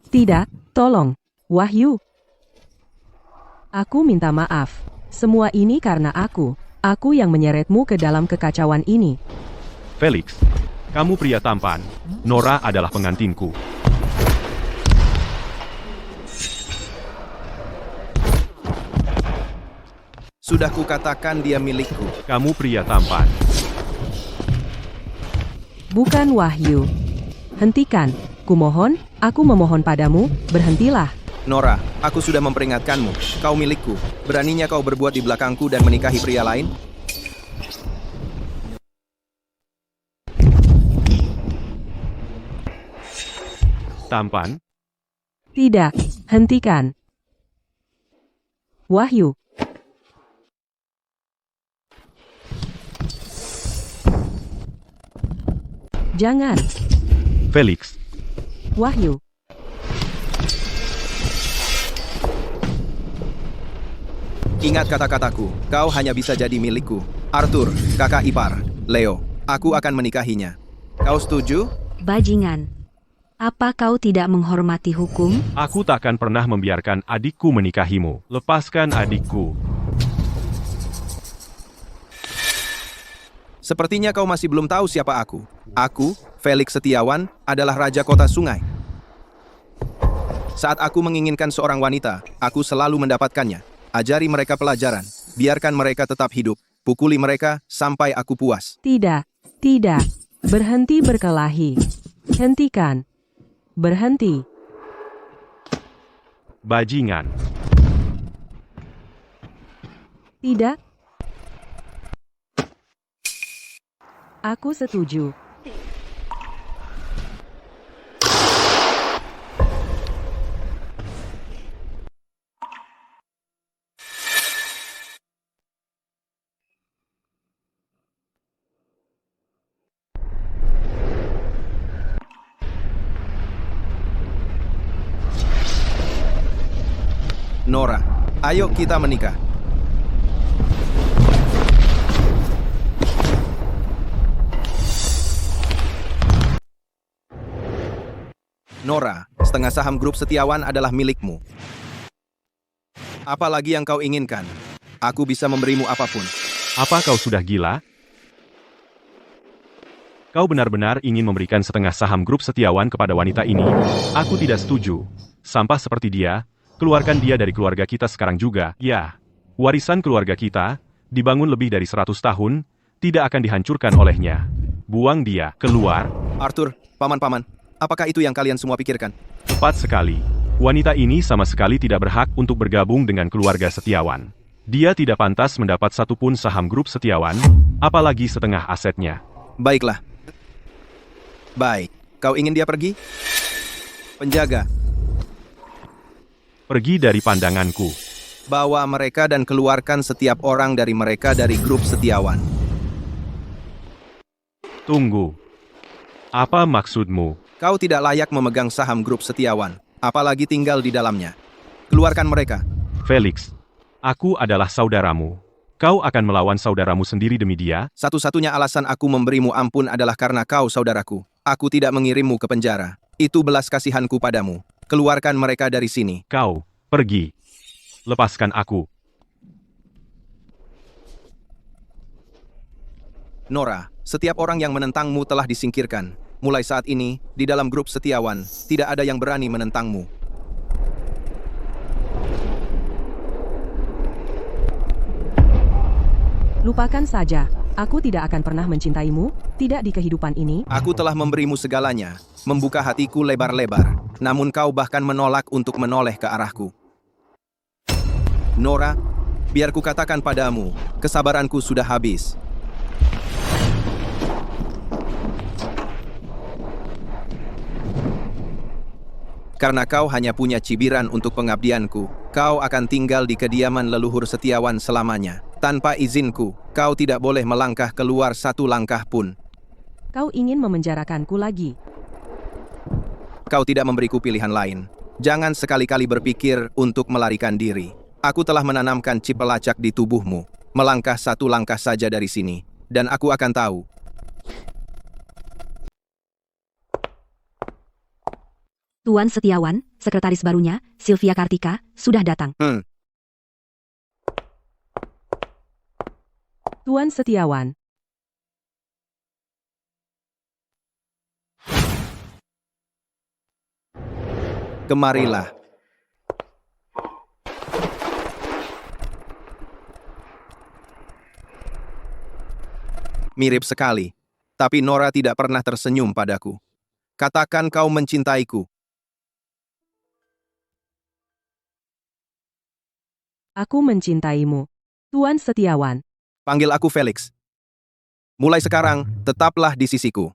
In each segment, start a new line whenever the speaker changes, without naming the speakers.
Tidak, tolong, Wahyu. Aku minta maaf. Semua ini karena aku. Aku yang menyeretmu ke dalam kekacauan ini.
Felix, kamu pria tampan. Nora adalah pengantinku.
Sudah kukatakan dia milikku.
Kamu pria tampan.
Bukan Wahyu. Hentikan. Kumohon, aku memohon padamu, berhentilah.
Nora, aku sudah memperingatkanmu. Kau milikku. Beraninya kau berbuat di belakangku dan menikahi pria lain?
Tampan?
Tidak, hentikan. Wahyu. Jangan.
Felix,
Wahyu.
Ingat kata-kataku, kau hanya bisa jadi milikku. Arthur, kakak ipar, Leo, aku akan menikahinya. Kau setuju?
Bajingan. Apa kau tidak menghormati hukum?
aku takkan pernah membiarkan adikku menikahimu. Lepaskan adikku.
Sepertinya kau masih belum tahu siapa aku. Aku, Felix Setiawan, adalah Raja Kota Sungai. Saat aku menginginkan seorang wanita, aku selalu mendapatkannya. Ajari mereka pelajaran. Biarkan mereka tetap hidup. Pukuli mereka sampai aku puas.
Tidak, tidak. Berhenti berkelahi. Hentikan. Berhenti.
Bajingan.
Tidak. Aku setuju.
Nora, ayo kita menikah. Nora, setengah saham grup Setiawan adalah milikmu. Apa lagi yang kau inginkan? Aku bisa memberimu apapun.
Apa kau sudah gila? Kau benar-benar ingin memberikan setengah saham grup Setiawan kepada wanita ini? Aku tidak setuju. Sampah seperti dia, keluarkan dia dari keluarga kita sekarang juga. Ya, warisan keluarga kita, dibangun lebih dari 100 tahun, tidak akan dihancurkan olehnya. Buang dia, keluar.
Arthur, paman-paman, apakah itu yang kalian semua pikirkan?
Tepat sekali. Wanita ini sama sekali tidak berhak untuk bergabung dengan keluarga Setiawan. Dia tidak pantas mendapat satupun saham grup Setiawan, apalagi setengah asetnya.
Baiklah. Baik, kau ingin dia pergi? Penjaga,
Pergi dari pandanganku.
bawa mereka dan keluarkan setiap orang dari mereka dari grup Setiawan.
Tunggu. Apa maksudmu?
Kau tidak layak memegang saham grup Setiawan, apalagi tinggal di dalamnya. Keluarkan mereka.
Felix, aku adalah saudaramu. Kau akan melawan saudaramu sendiri demi dia?
Satu-satunya alasan aku memberimu ampun adalah karena kau saudaraku. Aku tidak mengirimmu ke penjara. Itu belas kasihanku padamu. Keluarkan mereka dari sini.
Kau, pergi. Lepaskan aku.
Nora, setiap orang yang menentangmu telah disingkirkan. Mulai saat ini, di dalam grup Setiawan, tidak ada yang berani menentangmu.
Lupakan saja. Aku tidak akan pernah mencintaimu, tidak di kehidupan ini.
Aku telah memberimu segalanya, membuka hatiku lebar-lebar. Namun kau bahkan menolak untuk menoleh ke arahku. Nora, biar kukatakan padamu, kesabaranku sudah habis. Karena kau hanya punya cibiran untuk pengabdianku, kau akan tinggal di kediaman leluhur Setiawan selamanya. Tanpa izinku, kau tidak boleh melangkah keluar satu langkah pun.
Kau ingin memenjarakanku lagi.
Kau tidak memberiku pilihan lain. Jangan sekali-kali berpikir untuk melarikan diri. Aku telah menanamkan chip pelacak di tubuhmu. Melangkah satu langkah saja dari sini, dan aku akan tahu.
Tuan Setiawan, sekretaris barunya, Sylvia Kartika, sudah datang.
Tuan Setiawan.
Kemarilah. Mirip sekali. Tapi Nora tidak pernah tersenyum padaku. Katakan kau mencintaiku.
Aku mencintaimu. Tuan Setiawan.
Panggil aku Felix. Mulai sekarang, tetaplah di sisiku.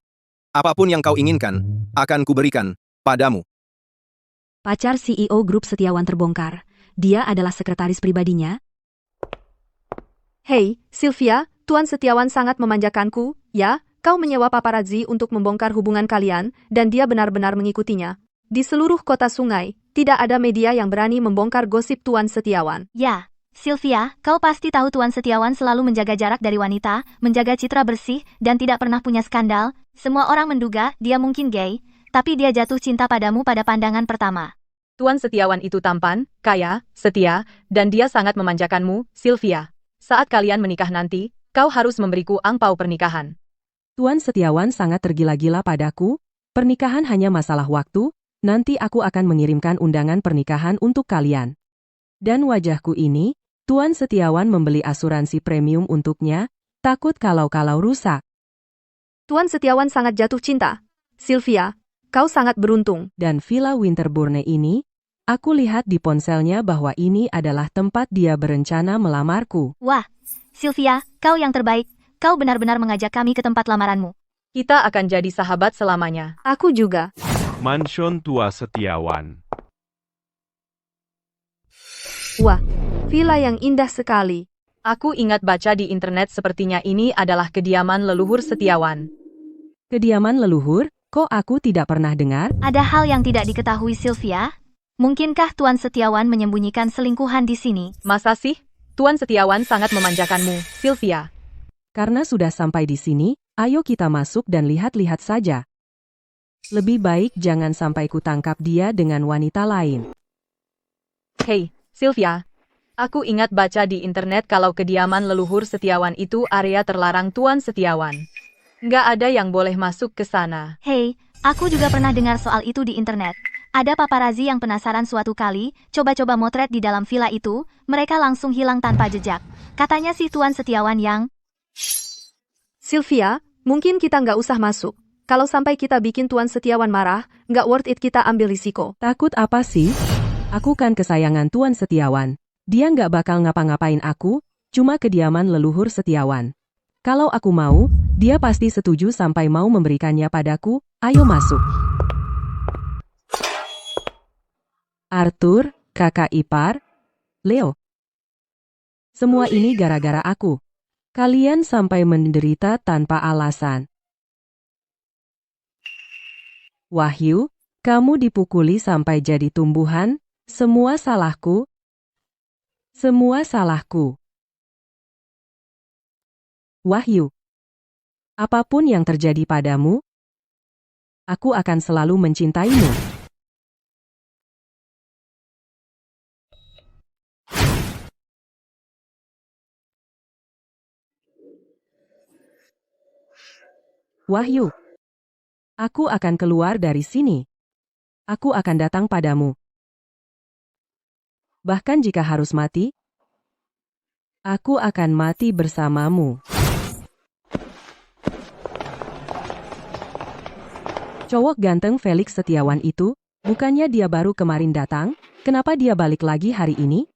Apapun yang kau inginkan, akan kuberikan padamu.
Pacar CEO Grup Setiawan terbongkar. Dia adalah sekretaris pribadinya.
Hei, Sylvia, Tuan Setiawan sangat memanjakanku, ya? Kau menyewa paparazzi untuk membongkar hubungan kalian, dan dia benar-benar mengikutinya. Di seluruh kota sungai, tidak ada media yang berani membongkar gosip Tuan Setiawan.
Ya, Sylvia, kau pasti tahu Tuan Setiawan selalu menjaga jarak dari wanita, menjaga citra bersih, dan tidak pernah punya skandal. Semua orang menduga dia mungkin gay, tapi dia jatuh cinta padamu pada pandangan pertama.
Tuan Setiawan itu tampan, kaya, setia, dan dia sangat memanjakanmu, Sylvia. Saat kalian menikah nanti, kau harus memberiku angpau pernikahan.
Tuan Setiawan sangat tergila-gila padaku. Pernikahan hanya masalah waktu, nanti aku akan mengirimkan undangan pernikahan untuk kalian. Dan wajahku ini, Tuan Setiawan membeli asuransi premium untuknya, takut kalau rusak.
Tuan Setiawan sangat jatuh cinta. Sylvia, kau sangat beruntung.
Dan Villa Winterbourne ini, aku lihat di ponselnya bahwa ini adalah tempat dia berencana melamarku.
Wah, Sylvia, kau yang terbaik. Kau benar-benar mengajak kami ke tempat lamaranmu.
Kita akan jadi sahabat selamanya.
Aku juga.
Mansion Tua Setiawan.
Wah, villa yang indah sekali.
Aku ingat baca di internet sepertinya ini adalah kediaman leluhur Setiawan.
Kediaman leluhur? Kok aku tidak pernah dengar?
Ada hal yang tidak diketahui Sylvia? Mungkinkah Tuan Setiawan menyembunyikan selingkuhan di sini?
Masa sih? Tuan Setiawan sangat memanjakanmu, Sylvia.
Karena sudah sampai di sini, ayo kita masuk dan lihat-lihat saja. Lebih baik jangan sampai kutangkap dia dengan wanita lain.
Hei, Sylvia. Aku ingat baca di internet kalau kediaman leluhur Setiawan itu area terlarang Tuan Setiawan. Nggak ada yang boleh masuk ke sana.
Hei, aku juga pernah dengar soal itu di internet. Ada paparazzi yang penasaran suatu kali, coba-coba motret di dalam villa itu, mereka langsung hilang tanpa jejak. Katanya si Tuan Setiawan yang...
Sylvia, mungkin kita nggak usah masuk. Kalau sampai kita bikin Tuan Setiawan marah, nggak worth it kita ambil risiko.
Takut apa sih? Aku kan kesayangan Tuan Setiawan. Dia nggak bakal ngapa-ngapain aku, cuma kediaman leluhur Setiawan. Kalau aku mau, dia pasti setuju sampai mau memberikannya padaku. Ayo masuk. Arthur, kakak ipar, Leo. Semua ini gara-gara aku. Kalian sampai menderita tanpa alasan. Wahyu, kamu dipukuli sampai jadi tumbuhan, semua salahku. Semua salahku. Wahyu, apapun yang terjadi padamu, aku akan selalu mencintaimu. Wahyu, aku akan keluar dari sini. Aku akan datang padamu. Bahkan jika harus mati, aku akan mati bersamamu. Cowok ganteng Felix Setiawan itu, bukannya dia baru kemarin datang? Kenapa dia balik lagi hari ini?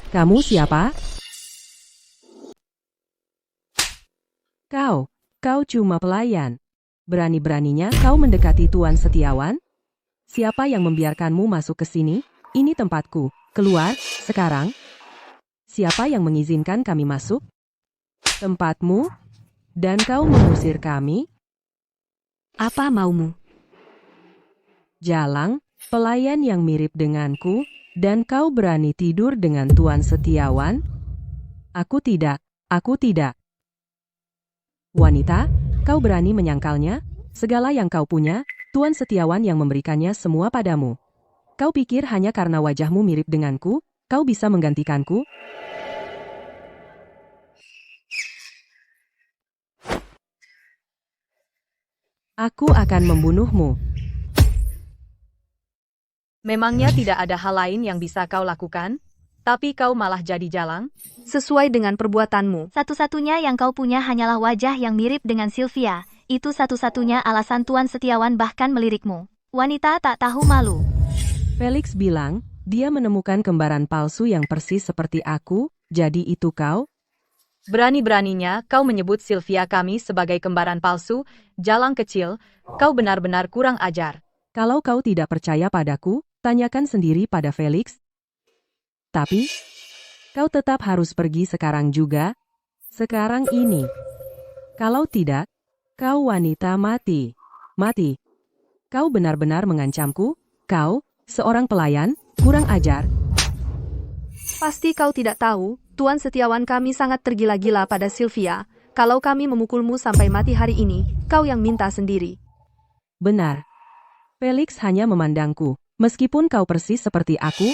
Kamu siapa? Kau cuma pelayan. Berani-beraninya kau mendekati Tuan Setiawan? Siapa yang membiarkanmu masuk ke sini? Ini tempatku. Keluar, sekarang. Siapa yang mengizinkan kami masuk? Tempatmu? Dan kau mengusir kami?
Apa maumu?
Jalang, pelayan yang mirip denganku, dan kau berani tidur dengan Tuan Setiawan? Aku tidak, aku tidak. Wanita, kau berani menyangkalnya? Segala yang kau punya, Tuan Setiawan yang memberikannya semua padamu. Kau pikir hanya karena wajahmu mirip denganku, kau bisa menggantikanku? Aku akan membunuhmu.
Memangnya tidak ada hal lain yang bisa kau lakukan? Tapi kau malah jadi jalang?
Sesuai dengan perbuatanmu.
Satu-satunya yang kau punya hanyalah wajah yang mirip dengan Sylvia. Itu satu-satunya alasan Tuan Setiawan bahkan melirikmu. Wanita tak tahu malu.
Felix bilang, dia menemukan kembaran palsu yang persis seperti aku, jadi itu kau?
Berani-beraninya kau menyebut Sylvia kami sebagai kembaran palsu, jalang kecil, kau benar-benar kurang ajar.
Kalau kau tidak percaya padaku, tanyakan sendiri pada Felix. Tapi, kau tetap harus pergi sekarang juga. Sekarang ini. Kalau tidak, kau wanita mati. Mati. Kau benar-benar mengancamku? Kau, seorang pelayan, kurang ajar.
Pasti kau tidak tahu, Tuan Setiawan kami sangat tergila-gila pada Sylvia. Kalau kami memukulmu sampai mati hari ini, kau yang minta sendiri.
Benar. Felix hanya memandangku. Meskipun kau persis seperti aku,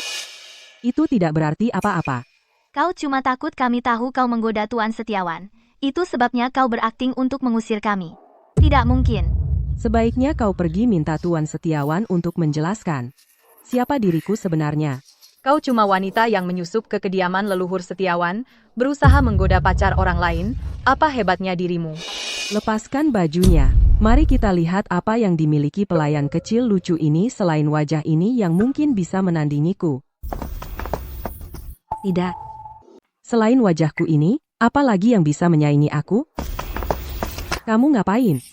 itu tidak berarti apa-apa.
Kau cuma takut kami tahu kau menggoda Tuan Setiawan. Itu sebabnya kau berakting untuk mengusir kami. Tidak mungkin.
Sebaiknya kau pergi minta Tuan Setiawan untuk menjelaskan. Siapa diriku sebenarnya?
Kau cuma wanita yang menyusup ke kediaman leluhur Setiawan, berusaha menggoda pacar orang lain. Apa hebatnya dirimu?
Lepaskan bajunya. Mari kita lihat apa yang dimiliki pelayan kecil lucu ini selain wajah ini yang mungkin bisa menandingiku.
Tidak.
Selain wajahku ini, apa lagi yang bisa menyaingi aku? Kamu ngapain?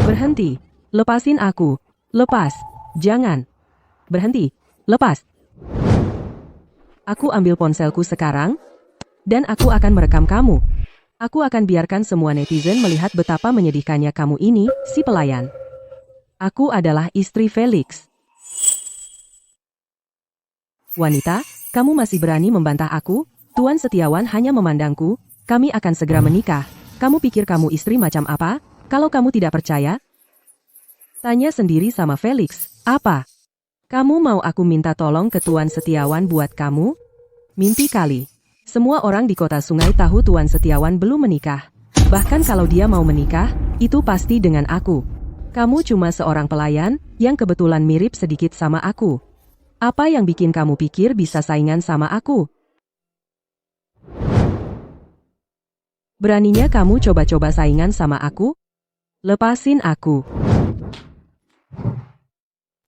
Berhenti. Lepasin aku. Lepas. Jangan. Berhenti. Lepas. Aku ambil ponselku sekarang, dan aku akan merekam kamu. Aku akan biarkan semua netizen melihat betapa menyedihkannya kamu ini, si pelayan. Aku adalah istri Felix. Wanita, kamu masih berani membantah aku? Tuan Setiawan hanya memandangku. Kami akan segera menikah. Kamu pikir kamu istri macam apa? Kalau kamu tidak percaya, tanya sendiri sama Felix. Apa? Kamu mau aku minta tolong ke Tuan Setiawan buat kamu? Mimpi kali. Semua orang di kota Sungai tahu Tuan Setiawan belum menikah. Bahkan kalau dia mau menikah, itu pasti dengan aku. Kamu cuma seorang pelayan yang kebetulan mirip sedikit sama aku. Apa yang bikin kamu pikir bisa saingan sama aku? Beraninya kamu coba-coba saingan sama aku? Lepasin aku.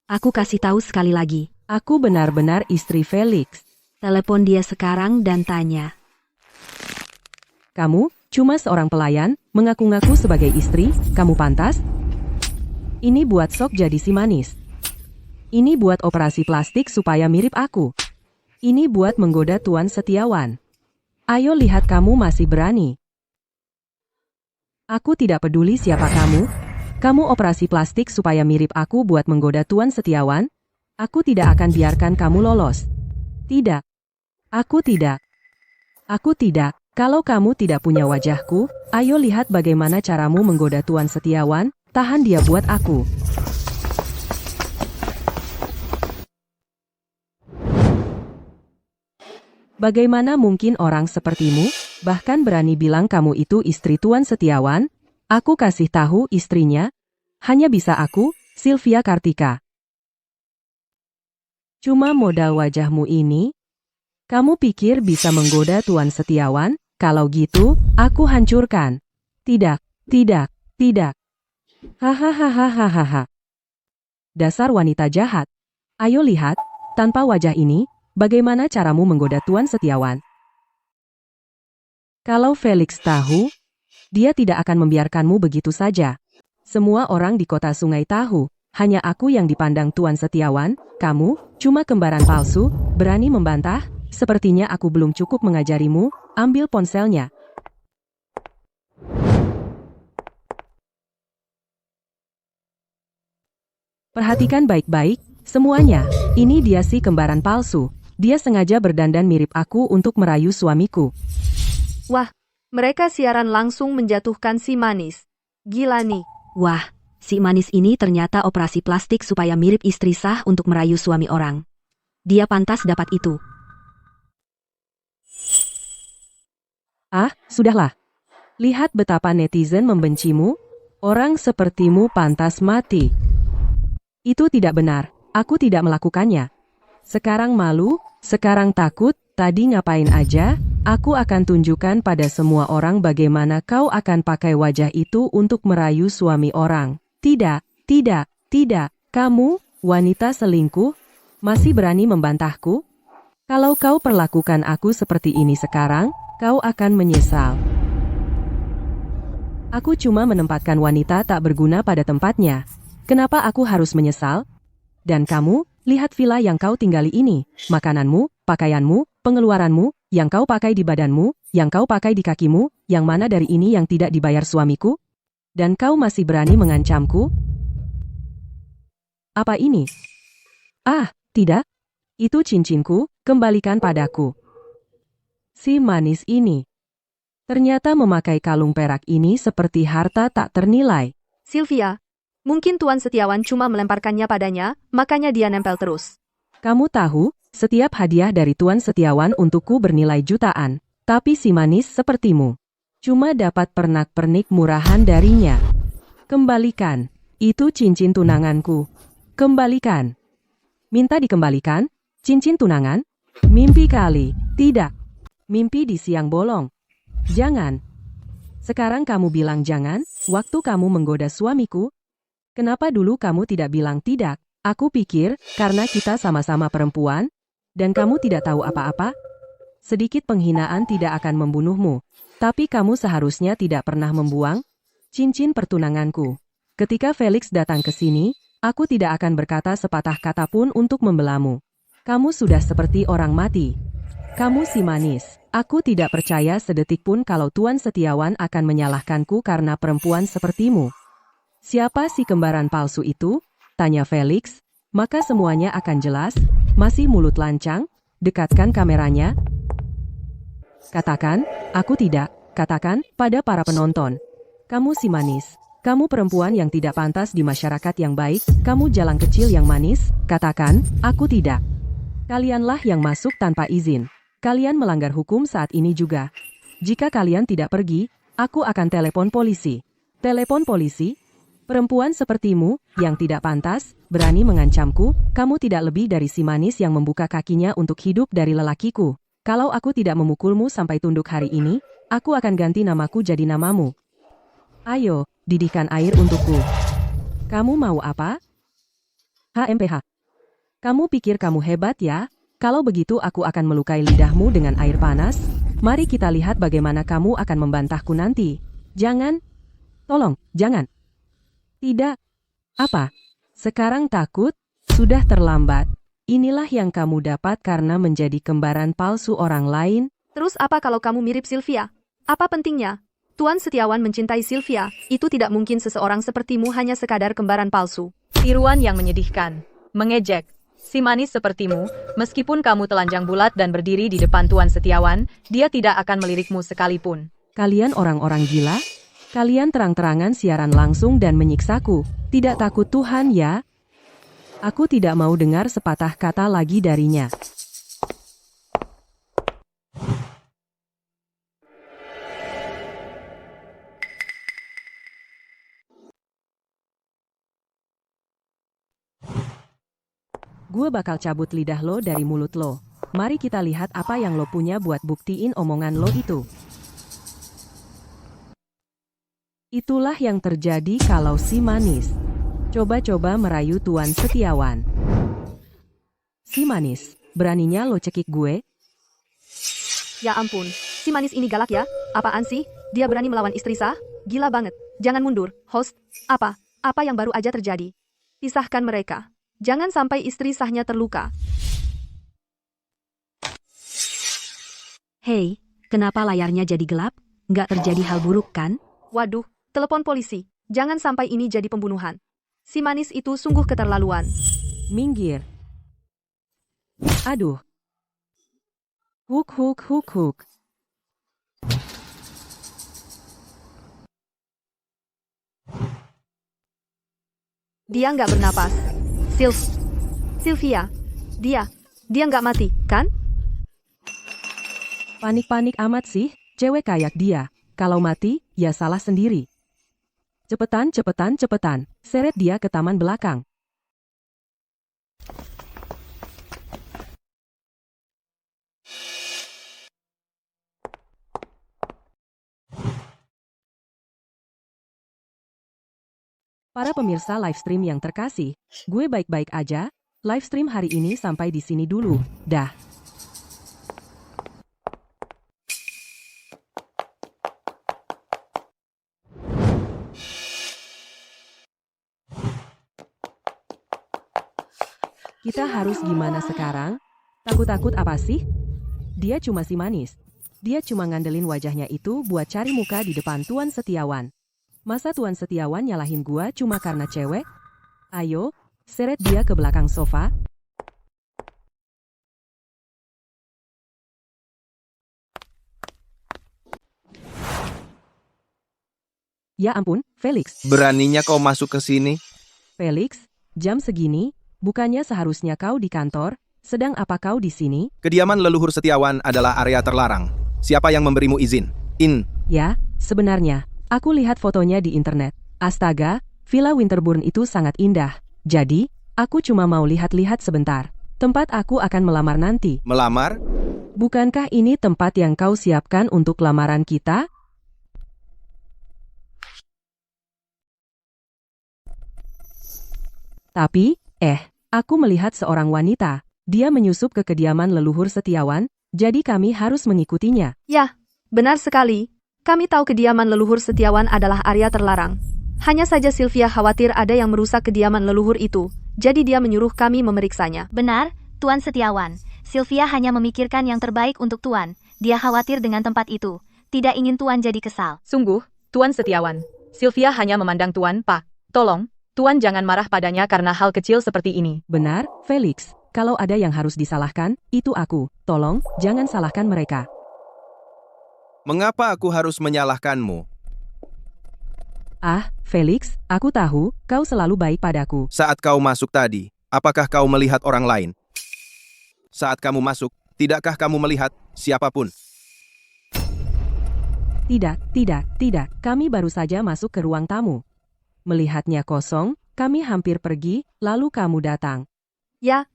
Aku kasih tahu sekali lagi.
Aku benar-benar istri Felix.
Telepon dia sekarang dan tanya.
Kamu, cuma seorang pelayan, mengaku-ngaku sebagai istri, kamu pantas? Ini buat sok jadi si manis. Ini buat operasi plastik supaya mirip aku. Ini buat menggoda Tuan Setiawan. Ayo lihat kamu masih berani. Aku tidak peduli siapa kamu. Kamu operasi plastik supaya mirip aku buat menggoda Tuan Setiawan. Aku tidak akan biarkan kamu lolos. Tidak. Aku tidak. Aku tidak. Kalau kamu tidak punya wajahku, ayo lihat bagaimana caramu menggoda Tuan Setiawan. Tahan dia buat aku. Bagaimana mungkin orang sepertimu, bahkan berani bilang kamu itu istri Tuan Setiawan? Aku kasih tahu istrinya. Hanya bisa aku, Sylvia Kartika. Cuma modal wajahmu ini? Kamu pikir bisa menggoda Tuan Setiawan? Kalau gitu, aku hancurkan. Tidak, tidak, tidak. Hahaha. Dasar wanita jahat. Ayo lihat, tanpa wajah ini, bagaimana caramu menggoda Tuan Setiawan? Kalau Felix tahu, dia tidak akan membiarkanmu begitu saja. Semua orang di kota Sungai tahu, hanya aku yang dipandang Tuan Setiawan. Kamu, cuma kembaran palsu, berani membantah? Sepertinya aku belum cukup mengajarimu. Ambil ponselnya. Perhatikan baik-baik, semuanya. Ini dia si kembaran palsu. Dia sengaja berdandan mirip aku untuk merayu suamiku.
Wah, mereka siaran langsung menjatuhkan si manis. Gila nih.
Wah, si manis ini ternyata operasi plastik supaya mirip istri sah untuk merayu suami orang. Dia pantas dapat itu.
Ah, sudahlah. Lihat betapa netizen membencimu. Orang sepertimu pantas mati. Itu tidak benar. Aku tidak melakukannya. Sekarang malu, sekarang takut, tadi ngapain aja? Aku akan tunjukkan pada semua orang bagaimana kau akan pakai wajah itu untuk merayu suami orang. Tidak, tidak, tidak. Kamu, wanita selingkuh, masih berani membantahku? Kalau kau perlakukan aku seperti ini sekarang, kau akan menyesal. Aku cuma menempatkan wanita tak berguna pada tempatnya. Kenapa aku harus menyesal? Dan kamu, lihat villa yang kau tinggali ini, makananmu, pakaianmu, pengeluaranmu, yang kau pakai di badanmu, yang kau pakai di kakimu, yang mana dari ini yang tidak dibayar suamiku? Dan kau masih berani mengancamku? Apa ini? Ah, tidak. Itu cincinku, kembalikan padaku. Si manis ini. Ternyata memakai kalung perak ini seperti harta tak ternilai.
Sylvia, mungkin Tuan Setiawan cuma melemparkannya padanya, makanya dia nempel terus.
Kamu tahu, setiap hadiah dari Tuan Setiawan untukku bernilai jutaan. Tapi si manis sepertimu cuma dapat pernak-pernik murahan darinya. Kembalikan. Itu cincin tunanganku. Kembalikan. Minta dikembalikan? Cincin tunangan? Mimpi kali. Tidak. Mimpi di siang bolong. Jangan. Sekarang kamu bilang jangan, waktu kamu menggoda suamiku. Kenapa dulu kamu tidak bilang tidak? Aku pikir, karena kita sama-sama perempuan, dan kamu tidak tahu apa-apa. Sedikit penghinaan tidak akan membunuhmu, tapi kamu seharusnya tidak pernah membuang cincin pertunanganku. Ketika Felix datang ke sini, aku tidak akan berkata sepatah kata pun untuk membelamu. Kamu sudah seperti orang mati. Kamu si manis. Aku tidak percaya sedetik pun kalau Tuan Setiawan akan menyalahkanku karena perempuan sepertimu. Siapa si kembaran palsu itu? Tanya Felix. Maka semuanya akan jelas. Masih mulut lancang? Dekatkan kameranya. Katakan, aku tidak. Katakan, pada para penonton. Kamu si manis. Kamu perempuan yang tidak pantas di masyarakat yang baik. Kamu jalang kecil yang manis. Katakan, aku tidak. Kalianlah yang masuk tanpa izin. Kalian melanggar hukum saat ini juga. Jika kalian tidak pergi, aku akan telepon polisi. Telepon polisi? Perempuan sepertimu, yang tidak pantas, berani mengancamku, kamu tidak lebih dari si manis yang membuka kakinya untuk hidup dari lelakiku. Kalau aku tidak memukulmu sampai tunduk hari ini, aku akan ganti namaku jadi namamu. Ayo, didihkan air untukku. Kamu mau apa? HMPH. Kamu pikir kamu hebat ya? Kalau begitu aku akan melukai lidahmu dengan air panas. Mari kita lihat bagaimana kamu akan membantahku nanti. Jangan. Tolong, jangan. Tidak. Apa? Sekarang takut? Sudah terlambat. Inilah yang kamu dapat karena menjadi kembaran palsu orang lain.
Terus apa kalau kamu mirip Sylvia? Apa pentingnya? Tuan Setiawan mencintai Sylvia. Itu tidak mungkin seseorang sepertimu hanya sekadar kembaran palsu.
Tiruan yang menyedihkan. Mengejek. Si manis sepertimu, meskipun kamu telanjang bulat dan berdiri di depan Tuan Setiawan, dia tidak akan melirikmu sekalipun.
Kalian orang-orang gila? Kalian terang-terangan siaran langsung dan menyiksaku. Tidak takut Tuhan ya? Aku tidak mau dengar sepatah kata lagi darinya. Gue bakal cabut lidah lo dari mulut lo. Mari kita lihat apa yang lo punya buat buktiin omongan lo itu. Itulah yang terjadi kalau si manis coba-coba merayu Tuan Setiawan. Si manis, beraninya lo cekik gue?
Ya ampun, si manis ini galak ya? Apaan sih? Dia berani melawan istri sah? Gila banget. Jangan mundur, host. Apa? Apa yang baru aja terjadi? Pisahkan mereka. Jangan sampai istri sahnya terluka.
Hei, kenapa layarnya jadi gelap? Nggak terjadi hal buruk kan?
Waduh, telepon polisi. Jangan sampai ini jadi pembunuhan. Si manis itu sungguh keterlaluan.
Minggir. Aduh. Huk huk huk huk.
Dia nggak bernapas. Sylvia. Dia nggak mati, kan?
Panik-panik amat sih, cewek kayak dia. Kalau mati, ya salah sendiri. Cepetan, seret dia ke taman belakang. Para pemirsa live stream yang terkasih, gue baik-baik aja. Live stream hari ini sampai di sini dulu. Dah. Kita harus gimana sekarang? Takut-takut apa sih? Dia cuma si manis. Dia cuma ngandelin wajahnya itu buat cari muka di depan Tuan Setiawan. Masa Tuan Setiawan nyalahin gua cuma karena cewek? Ayo, seret dia ke belakang sofa. Ya ampun, Felix.
Beraninya kau masuk ke sini?
Felix, jam segini, bukannya seharusnya kau di kantor, sedang apa kau di sini?
Kediaman leluhur Setiawan adalah area terlarang. Siapa yang memberimu izin?
Ya, sebenarnya, aku lihat fotonya di internet. Astaga, Villa Winterbourne itu sangat indah. Jadi, aku cuma mau lihat-lihat sebentar. Tempat aku akan melamar nanti.
Melamar?
Bukankah ini tempat yang kau siapkan untuk lamaran kita? Tapi, aku melihat seorang wanita. Dia menyusup ke kediaman leluhur Setiawan, jadi kami harus mengikutinya.
Ya, benar sekali. Kami tahu kediaman leluhur Setiawan adalah area terlarang. Hanya saja Sylvia khawatir ada yang merusak kediaman leluhur itu, jadi dia menyuruh kami memeriksanya.
Benar, Tuan Setiawan. Sylvia hanya memikirkan yang terbaik untuk Tuan. Dia khawatir dengan tempat itu. Tidak ingin Tuan jadi kesal.
Sungguh, Tuan Setiawan. Sylvia hanya memandang Tuan, Pak. Tolong, Tuan jangan marah padanya karena hal kecil seperti ini.
Benar, Felix. Kalau ada yang harus disalahkan, itu aku. Tolong, jangan salahkan mereka.
Mengapa aku harus menyalahkanmu?
Felix, aku tahu, kau selalu baik padaku.
Saat kau masuk tadi, apakah kau melihat orang lain? Saat kamu masuk, tidakkah kamu melihat siapapun?
Tidak. Kami baru saja masuk ke ruang tamu. Melihatnya kosong, kami hampir pergi, lalu kamu datang.
Ya,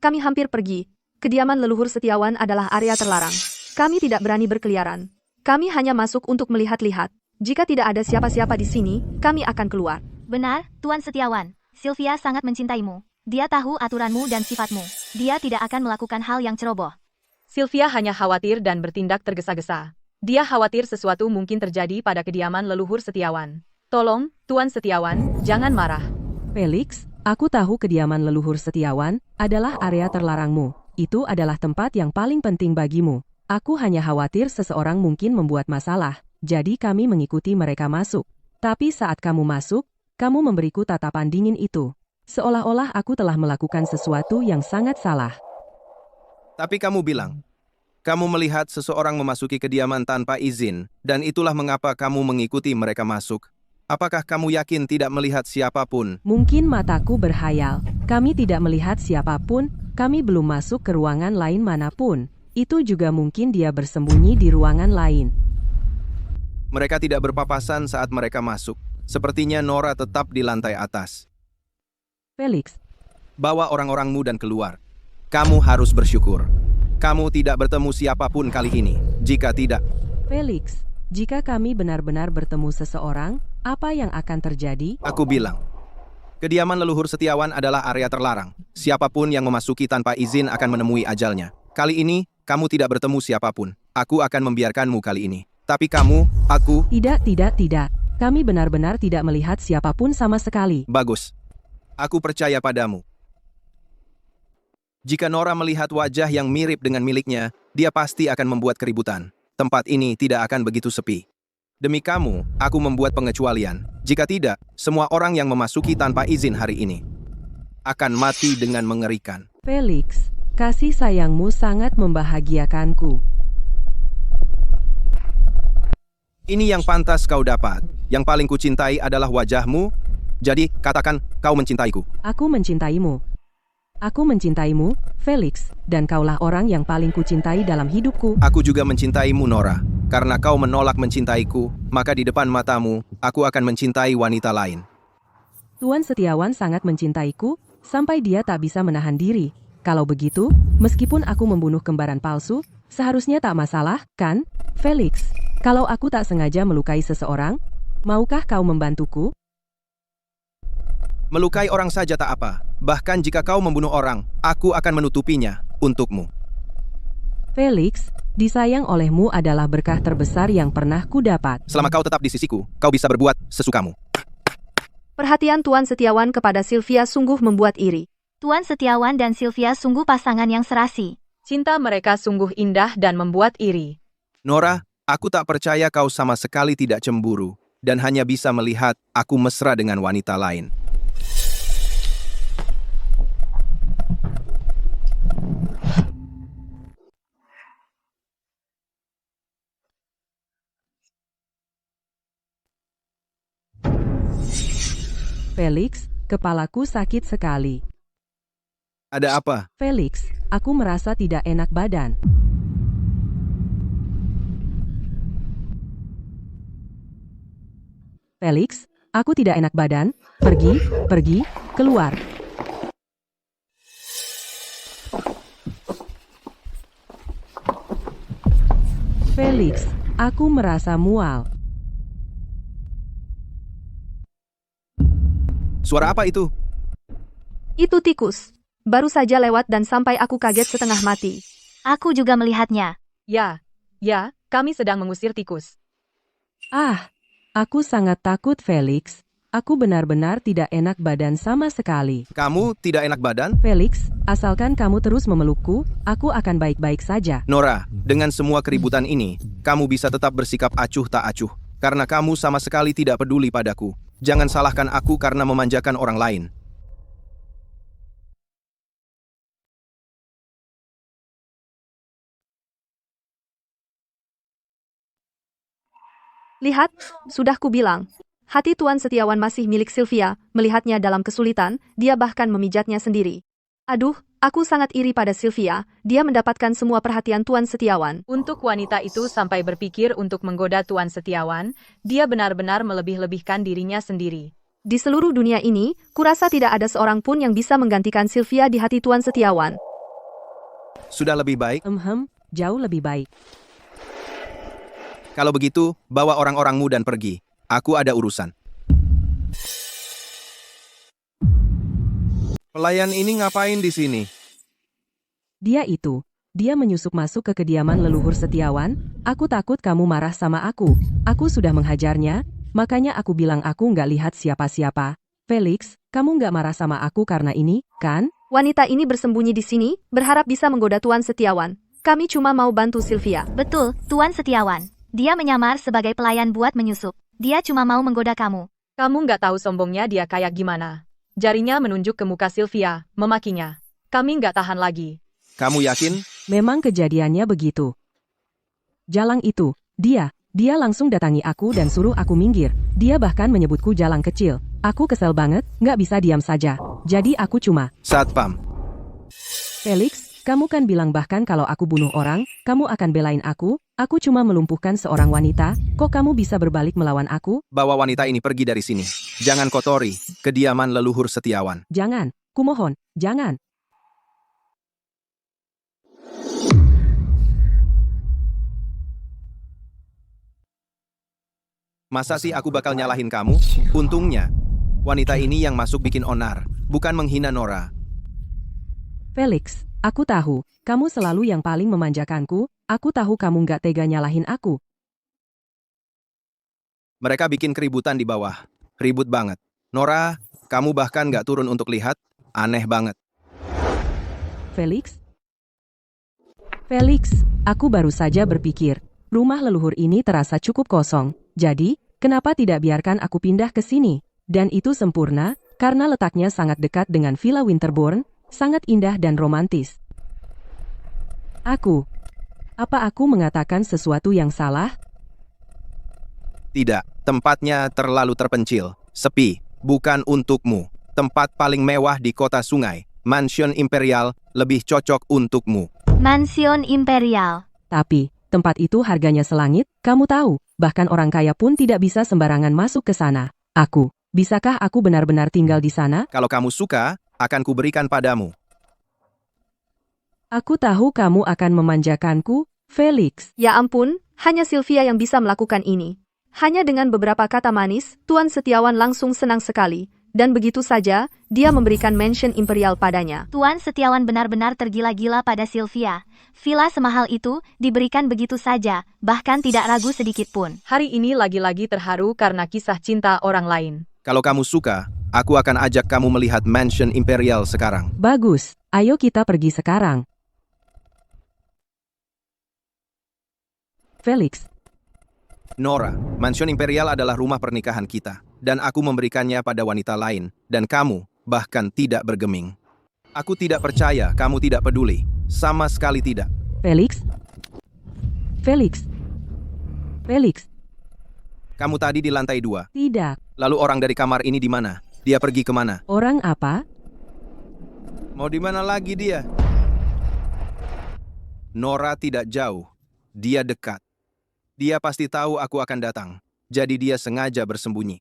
kami hampir pergi. Kediaman leluhur Setiawan adalah area terlarang. Kami tidak berani berkeliaran. Kami hanya masuk untuk melihat-lihat. Jika tidak ada siapa-siapa di sini, kami akan keluar.
Benar, Tuan Setiawan. Sylvia sangat mencintaimu. Dia tahu aturanmu dan sifatmu. Dia tidak akan melakukan hal yang ceroboh.
Sylvia hanya khawatir dan bertindak tergesa-gesa. Dia khawatir sesuatu mungkin terjadi pada kediaman leluhur Setiawan. Tolong, Tuan Setiawan, jangan marah.
Felix, aku tahu kediaman leluhur Setiawan adalah area terlarangmu. Itu adalah tempat yang paling penting bagimu. Aku hanya khawatir seseorang mungkin membuat masalah. Jadi kami mengikuti mereka masuk. Tapi saat kamu masuk, kamu memberiku tatapan dingin itu. Seolah-olah aku telah melakukan sesuatu yang sangat salah.
Tapi kamu bilang, kamu melihat seseorang memasuki kediaman tanpa izin, dan itulah mengapa kamu mengikuti mereka masuk. Apakah kamu yakin tidak melihat siapapun?
Mungkin mataku berhayal. Kami tidak melihat siapapun, kami belum masuk ke ruangan lain manapun. Itu juga mungkin dia bersembunyi di ruangan lain.
Mereka tidak berpapasan saat mereka masuk. Sepertinya Nora tetap di lantai atas.
Felix,
Bawa orang-orangmu dan keluar. Kamu harus bersyukur. Kamu tidak bertemu siapapun kali ini. Jika tidak,
Felix, jika kami benar-benar bertemu seseorang, apa yang akan terjadi?
aku bilang. Kediaman leluhur Setiawan adalah area terlarang. Siapapun yang memasuki tanpa izin akan menemui ajalnya. Kali ini, kamu tidak bertemu siapapun. Aku akan membiarkanmu kali ini. Tapi kamu, aku...
Tidak. Kami benar-benar tidak melihat siapapun sama sekali.
Bagus. Aku percaya padamu. Jika Nora melihat wajah yang mirip dengan miliknya, dia pasti akan membuat keributan. Tempat ini tidak akan begitu sepi. Demi kamu, aku membuat pengecualian. Jika tidak, semua orang yang memasuki tanpa izin hari ini akan mati dengan mengerikan.
Felix, kasih sayangmu sangat membahagiakanku.
Ini yang pantas kau dapat. Yang paling kucintai adalah wajahmu. Jadi, katakan kau mencintaiku.
Aku mencintaimu. Aku mencintaimu, Felix, dan kaulah orang yang paling kucintai dalam hidupku.
Aku juga mencintaimu, Nora. Karena kau menolak mencintaiku, maka di depan matamu, aku akan mencintai wanita lain.
Tuan Setiawan sangat mencintaiku, sampai dia tak bisa menahan diri. Kalau begitu, meskipun aku membunuh kembaran palsu, seharusnya tak masalah, kan, Felix? Kalau aku tak sengaja melukai seseorang, maukah kau membantuku?
Melukai orang saja tak apa. Bahkan jika kau membunuh orang, aku akan menutupinya untukmu.
Felix, disayang olehmu adalah berkah terbesar yang pernah kudapat.
Selama kau tetap di sisiku, kau bisa berbuat sesukamu.
Perhatian Tuan Setiawan kepada Sylvia sungguh membuat iri.
Tuan Setiawan dan Sylvia sungguh pasangan yang serasi.
Cinta mereka sungguh indah dan membuat iri.
Nora, aku tak percaya kau sama sekali tidak cemburu, dan hanya bisa melihat aku mesra dengan wanita lain.
Felix, kepalaku sakit sekali.
Ada apa?
Felix, aku merasa tidak enak badan. Felix, aku tidak enak badan. Pergi, keluar. Felix, aku merasa mual.
Suara apa itu?
Itu tikus. Baru saja lewat dan sampai aku kaget setengah mati.
Aku juga melihatnya.
Ya, kami sedang mengusir tikus.
Ah, aku sangat takut, Felix. Aku benar-benar tidak enak badan sama sekali.
Kamu tidak enak badan?
Felix, asalkan kamu terus memelukku, aku akan baik-baik saja.
Nora, dengan semua keributan ini, kamu bisa tetap bersikap acuh tak acuh. Karena kamu sama sekali tidak peduli padaku. Jangan salahkan aku karena memanjakan orang lain.
Lihat, sudah kubilang. Hati Tuan Setiawan masih milik Sylvia, melihatnya dalam kesulitan, dia bahkan memijatnya sendiri. Aduh, aku sangat iri pada Sylvia, dia mendapatkan semua perhatian Tuan Setiawan.
Untuk wanita itu sampai berpikir untuk menggoda Tuan Setiawan, dia benar-benar melebih-lebihkan dirinya sendiri.
Di seluruh dunia ini, kurasa tidak ada seorang pun yang bisa menggantikan Sylvia di hati Tuan Setiawan.
Sudah lebih baik?
Jauh lebih baik.
Kalau begitu, bawa orang-orangmu dan pergi. Aku ada urusan. Pelayan ini ngapain di sini?
Dia menyusup masuk ke kediaman leluhur Setiawan. Aku takut kamu marah sama aku. Aku sudah menghajarnya, makanya aku bilang aku nggak lihat siapa-siapa. Felix, kamu nggak marah sama aku karena ini, kan?
Wanita ini bersembunyi di sini, berharap bisa menggoda Tuan Setiawan. Kami cuma mau bantu Sylvia.
Betul, Tuan Setiawan. Dia menyamar sebagai pelayan buat menyusup. Dia cuma mau menggoda kamu.
Kamu nggak tahu sombongnya dia kayak gimana. Jarinya menunjuk ke muka Sylvia, memakinya. Kami nggak tahan lagi.
Kamu yakin?
Memang kejadiannya begitu. Jalang itu, dia langsung datangi aku dan suruh aku minggir. Dia bahkan menyebutku jalang kecil. Aku kesel banget, nggak bisa diam saja. Jadi aku cuma...
Satpam.
Felix, kamu kan bilang bahkan kalau aku bunuh orang, kamu akan belain aku. Aku cuma melumpuhkan seorang wanita, kok kamu bisa berbalik melawan aku?
Bawa wanita ini pergi dari sini. Jangan kotori kediaman leluhur Setiawan.
Jangan, kumohon, jangan.
Masa sih aku bakal nyalahin kamu? Untungnya, wanita ini yang masuk bikin onar, bukan menghina Nora.
Felix, aku tahu, kamu selalu yang paling memanjakanku. Aku tahu kamu nggak tega nyalahin aku.
Mereka bikin keributan di bawah. Ribut banget. Nora, kamu bahkan nggak turun untuk lihat. Aneh banget.
Felix, aku baru saja berpikir, rumah leluhur ini terasa cukup kosong. Jadi, kenapa tidak biarkan aku pindah ke sini? Dan itu sempurna, karena letaknya sangat dekat dengan Villa Winterbourne, sangat indah dan romantis. Apa aku mengatakan sesuatu yang salah?
Tidak, tempatnya terlalu terpencil, sepi, bukan untukmu. Tempat paling mewah di kota sungai, Mansion Imperial, lebih cocok untukmu.
Mansion Imperial.
Tapi, tempat itu harganya selangit, kamu tahu, bahkan orang kaya pun tidak bisa sembarangan masuk ke sana. Bisakah aku benar-benar tinggal di sana?
Kalau kamu suka, akan kuberikan padamu.
Aku tahu kamu akan memanjakanku, Felix.
Ya ampun, hanya Sylvia yang bisa melakukan ini. Hanya dengan beberapa kata manis, Tuan Setiawan langsung senang sekali. Dan begitu saja, dia memberikan mansion imperial padanya.
Tuan Setiawan benar-benar tergila-gila pada Sylvia. Villa semahal itu diberikan begitu saja, bahkan tidak ragu sedikit pun.
Hari ini lagi-lagi terharu karena kisah cinta orang lain.
Kalau kamu suka, aku akan ajak kamu melihat Mansion Imperial sekarang.
Bagus, ayo kita pergi sekarang. Felix,
Nora, Mansion Imperial adalah rumah pernikahan kita, dan aku memberikannya pada wanita lain, dan kamu bahkan tidak bergeming. Aku tidak percaya kamu tidak peduli, sama sekali tidak.
Felix,
Kamu tadi di lantai 2,
tidak.
lalu orang dari kamar ini di mana? Dia pergi kemana?
Orang apa?
Mau di mana lagi dia? Nora tidak jauh, dia dekat. Dia pasti tahu aku akan datang, jadi dia sengaja bersembunyi.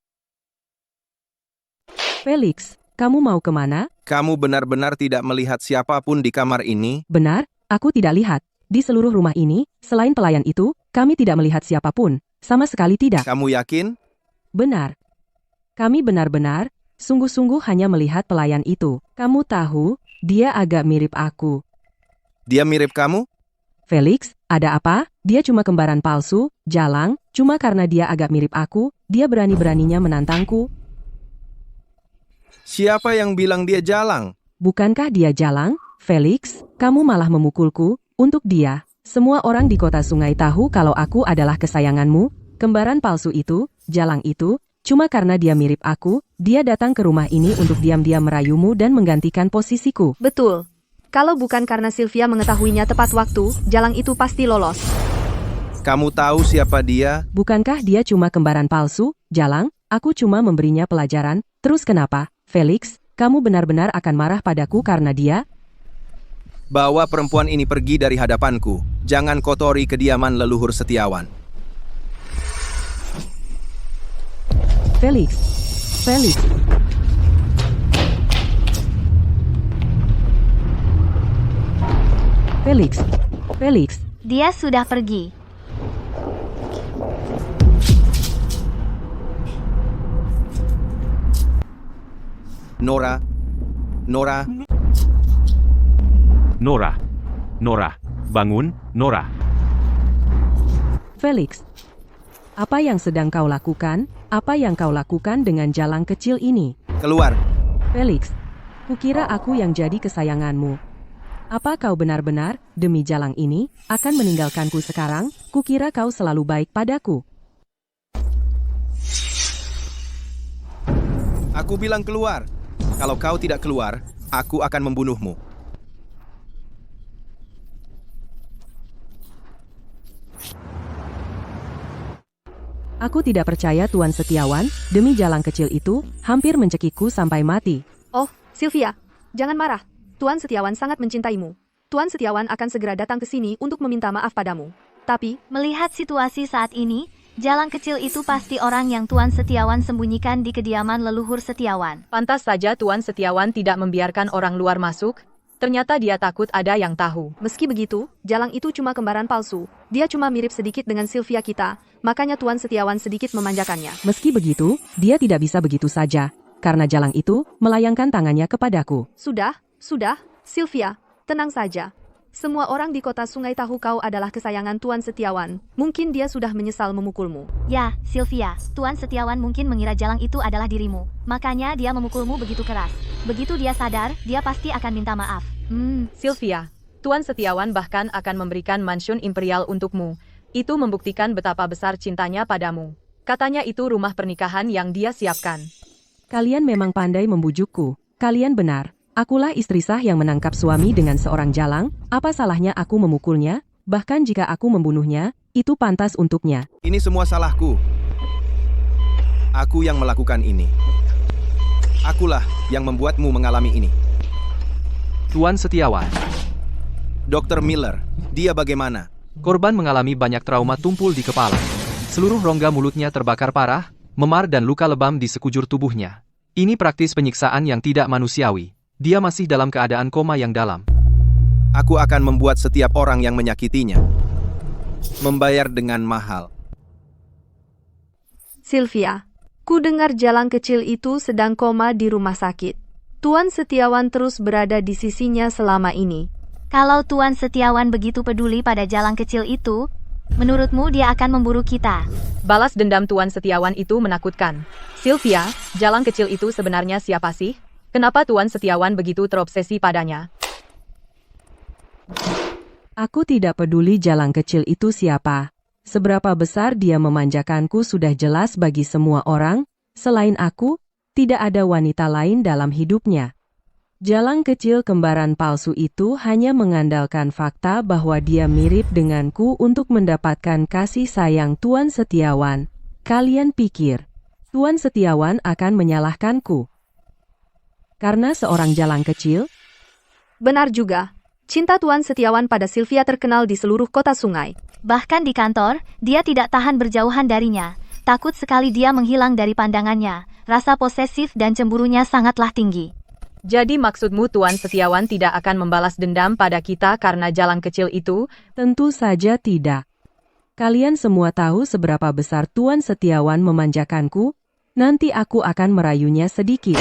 Felix, kamu mau kemana?
Kamu benar-benar tidak melihat siapapun di kamar ini?
Benar, aku tidak lihat. Di seluruh rumah ini, selain pelayan itu, kami tidak melihat siapapun. Sama sekali tidak.
Kamu yakin?
Benar. Kami benar-benar, sungguh-sungguh hanya melihat pelayan itu. Kamu tahu, dia agak mirip aku.
Dia mirip kamu?
Felix, ada apa? Dia cuma kembaran palsu, jalang, cuma karena dia agak mirip aku, dia berani-beraninya menantangku.
Siapa yang bilang dia jalang?
Bukankah dia jalang? Felix, kamu malah memukulku. Untuk dia, semua orang di kota sungai tahu kalau aku adalah kesayanganmu. Kembaran palsu itu, jalang itu, cuma karena dia mirip aku, dia datang ke rumah ini untuk diam-diam merayumu dan menggantikan posisiku.
Betul. Kalau bukan karena Sylvia mengetahuinya tepat waktu, jalang itu pasti lolos.
Kamu tahu siapa dia?
Bukankah dia cuma kembaran palsu, jalang? Aku cuma memberinya pelajaran. Terus kenapa, Felix? Kamu benar-benar akan marah padaku karena dia?
Bawa perempuan ini pergi dari hadapanku. Jangan kotori kediaman leluhur Setiawan.
Felix. Felix. Felix. Felix.
Dia sudah pergi.
Nora.
Nora, bangun, Nora.
Felix. Apa yang sedang kau lakukan? Apa yang kau lakukan dengan jalang kecil ini?
Keluar.
Felix. Kukira aku yang jadi kesayanganmu. Apa kau benar-benar, demi jalang ini, akan meninggalkanku sekarang? Kukira kau selalu baik padaku.
Aku bilang keluar. Kalau kau tidak keluar, aku akan membunuhmu.
Aku tidak percaya Tuan Setiawan, demi jalang kecil itu, hampir mencekikku sampai mati.
Oh, Sylvia, jangan marah. Tuan Setiawan sangat mencintaimu. Tuan Setiawan akan segera datang ke sini untuk meminta maaf padamu. Tapi,
Melihat situasi saat ini, jalang kecil itu pasti orang yang Tuan Setiawan sembunyikan di kediaman leluhur Setiawan.
Pantas saja Tuan Setiawan tidak membiarkan orang luar masuk. Ternyata dia takut ada yang tahu.
meski begitu, jalang itu cuma kembaran palsu. Dia cuma mirip sedikit dengan Sylvia kita, makanya Tuan Setiawan sedikit memanjakannya.
Meski begitu, dia tidak bisa begitu saja. Karena jalang itu, melayangkan tangannya kepadaku.
Sudah, Sylvia, tenang saja. Semua orang di kota sungai tahu kau adalah kesayangan Tuan Setiawan. Mungkin dia sudah menyesal memukulmu.
Ya, Sylvia, Tuan Setiawan mungkin mengira jalang itu adalah dirimu. Makanya dia memukulmu begitu keras. Begitu dia sadar, dia pasti akan minta maaf.
Sylvia, Tuan Setiawan bahkan akan memberikan mansion imperial untukmu. Itu membuktikan betapa besar cintanya padamu. Katanya itu rumah pernikahan yang dia siapkan.
Kalian memang pandai membujukku. Kalian benar. Akulah istri sah yang menangkap suami dengan seorang jalang. Apa salahnya aku memukulnya? Bahkan jika aku membunuhnya, itu pantas untuknya.
Ini semua salahku. Aku yang melakukan ini. Akulah yang membuatmu mengalami ini.
Tuan Setiawan,
Dr. Miller, dia bagaimana?
korban mengalami banyak trauma tumpul di kepala. Seluruh rongga mulutnya terbakar parah, memar dan luka lebam di sekujur tubuhnya. Ini praktis penyiksaan yang tidak manusiawi. Dia masih dalam keadaan koma yang dalam.
Aku akan membuat setiap orang yang menyakitinya membayar dengan mahal.
Sylvia, ku dengar jalang kecil itu sedang koma di rumah sakit. Tuan Setiawan terus berada di sisinya selama ini.
Kalau Tuan Setiawan begitu peduli pada jalang kecil itu, menurutmu dia akan memburu kita?
Balas dendam Tuan Setiawan itu menakutkan. Sylvia, jalang kecil itu sebenarnya siapa sih? Kenapa Tuan Setiawan begitu terobsesi padanya?
Aku tidak peduli jalang kecil itu siapa. Seberapa besar dia memanjakanku sudah jelas bagi semua orang. Selain aku, tidak ada wanita lain dalam hidupnya. Jalang kecil kembaran palsu itu hanya mengandalkan fakta bahwa dia mirip denganku untuk mendapatkan kasih sayang Tuan Setiawan. Kalian pikir, Tuan Setiawan akan menyalahkanku karena seorang jalang kecil?
Benar juga. Cinta Tuan Setiawan pada Sylvia terkenal di seluruh kota Sungai.
Bahkan di kantor, dia tidak tahan berjauhan darinya. Takut sekali dia menghilang dari pandangannya. Rasa posesif dan cemburunya sangatlah tinggi.
Jadi maksudmu Tuan Setiawan tidak akan membalas dendam pada kita karena jalang kecil itu?
Tentu saja tidak. Kalian semua tahu seberapa besar Tuan Setiawan memanjakanku. Nanti aku akan merayunya sedikit.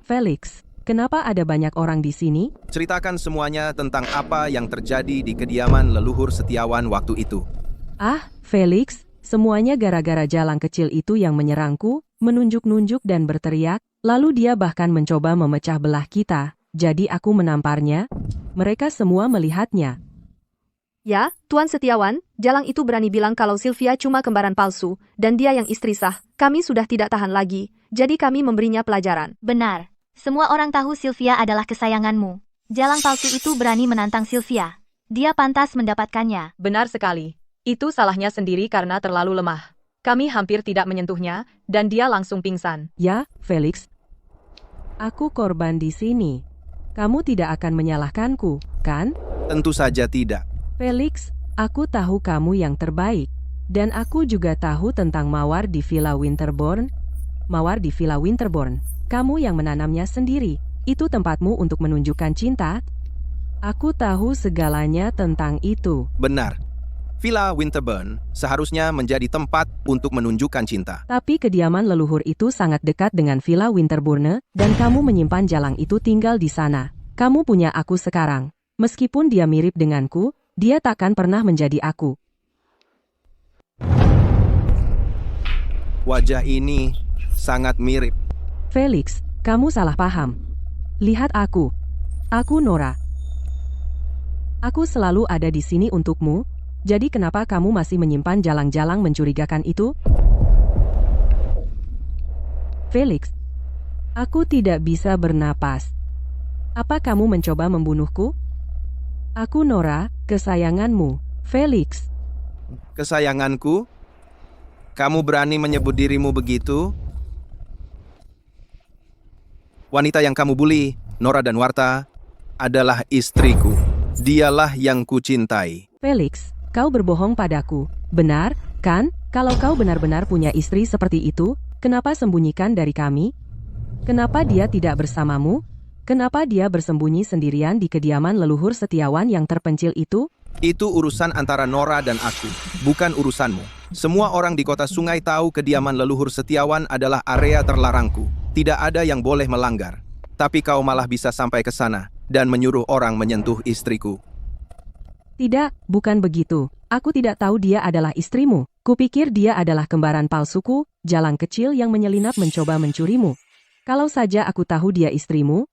Felix, kenapa ada banyak orang di sini?
Ceritakan semuanya tentang apa yang terjadi di kediaman leluhur Setiawan waktu itu.
Felix, semuanya gara-gara jalang kecil itu yang menyerangku, menunjuk-nunjuk dan berteriak, lalu dia bahkan mencoba memecah belah kita, jadi aku menamparnya. Mereka semua melihatnya.
Ya, Tuan Setiawan, jalang itu berani bilang kalau Sylvia cuma kembaran palsu, dan dia yang istri sah. Kami sudah tidak tahan lagi, jadi kami memberinya pelajaran.
Benar. Semua orang tahu Sylvia adalah kesayanganmu. Jalang palsu itu berani menantang Sylvia. Dia pantas mendapatkannya.
Benar sekali. Itu salahnya sendiri karena terlalu lemah. Kami hampir tidak menyentuhnya, dan dia langsung pingsan.
Ya, Felix. Aku korban di sini. Kamu tidak akan menyalahkanku, kan?
Tentu saja tidak.
Felix, aku tahu kamu yang terbaik. Dan aku juga tahu tentang Mawar di Villa Winterborn. Kamu yang menanamnya sendiri. Itu tempatmu untuk menunjukkan cinta. Aku tahu segalanya tentang itu.
Benar. Villa Winterborn seharusnya menjadi tempat untuk menunjukkan cinta.
Tapi kediaman leluhur itu sangat dekat dengan Villa Winterborn, dan kamu menyimpan jalang itu tinggal di sana. Kamu punya aku sekarang. Meskipun dia mirip denganku, dia takkan pernah menjadi aku.
Wajah ini sangat mirip.
Felix, kamu salah paham. Lihat aku. Aku Nora. Aku selalu ada di sini untukmu. Jadi kenapa kamu masih menyimpan jalang-jalang mencurigakan itu? Felix, aku tidak bisa bernapas. Apa kamu mencoba membunuhku? Aku Nora, kesayanganmu. Felix.
Kesayanganku? Kamu berani menyebut dirimu begitu? Wanita yang kamu bully, Nora dan Warta, adalah istriku. Dialah yang kucintai.
Felix, kau berbohong padaku. Benar, kan? Kalau kau benar-benar punya istri seperti itu, kenapa sembunyikan dari kami? Kenapa dia tidak bersamamu? Kenapa dia bersembunyi sendirian di kediaman leluhur Setiawan yang terpencil itu?
Itu urusan antara Nora dan aku, bukan urusanmu. Semua orang di kota Sungai tahu kediaman leluhur Setiawan adalah area terlarangku. Tidak ada yang boleh melanggar. Tapi kau malah bisa sampai ke sana dan menyuruh orang menyentuh istriku.
Tidak, bukan begitu. Aku tidak tahu dia adalah istrimu. Kupikir dia adalah kembaran palsuku, jalang kecil yang menyelinap mencoba mencurimu. Kalau saja aku tahu dia istrimu,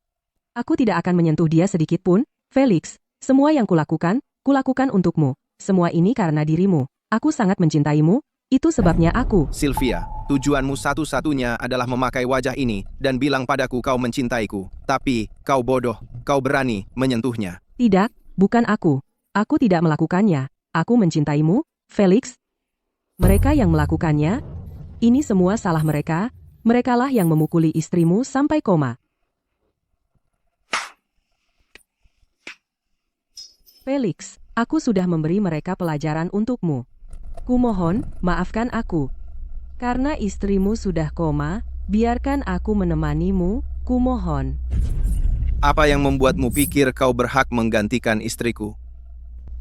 aku tidak akan menyentuh dia sedikit pun. Felix, semua yang kulakukan untukmu. Semua ini karena dirimu. Aku sangat mencintaimu, itu sebabnya aku.
Sylvia, tujuanmu satu-satunya adalah memakai wajah ini dan bilang padaku kau mencintaiku. Tapi, kau bodoh, kau berani menyentuhnya.
Tidak, bukan aku. Aku tidak melakukannya. Aku mencintaimu, Felix. Mereka yang melakukannya, ini semua salah mereka. Merekalah yang memukuli istrimu sampai koma. Felix, aku sudah memberi mereka pelajaran untukmu. Kumohon, maafkan aku. Karena istrimu sudah koma, biarkan aku menemanimu, kumohon.
Apa yang membuatmu pikir kau berhak menggantikan istriku?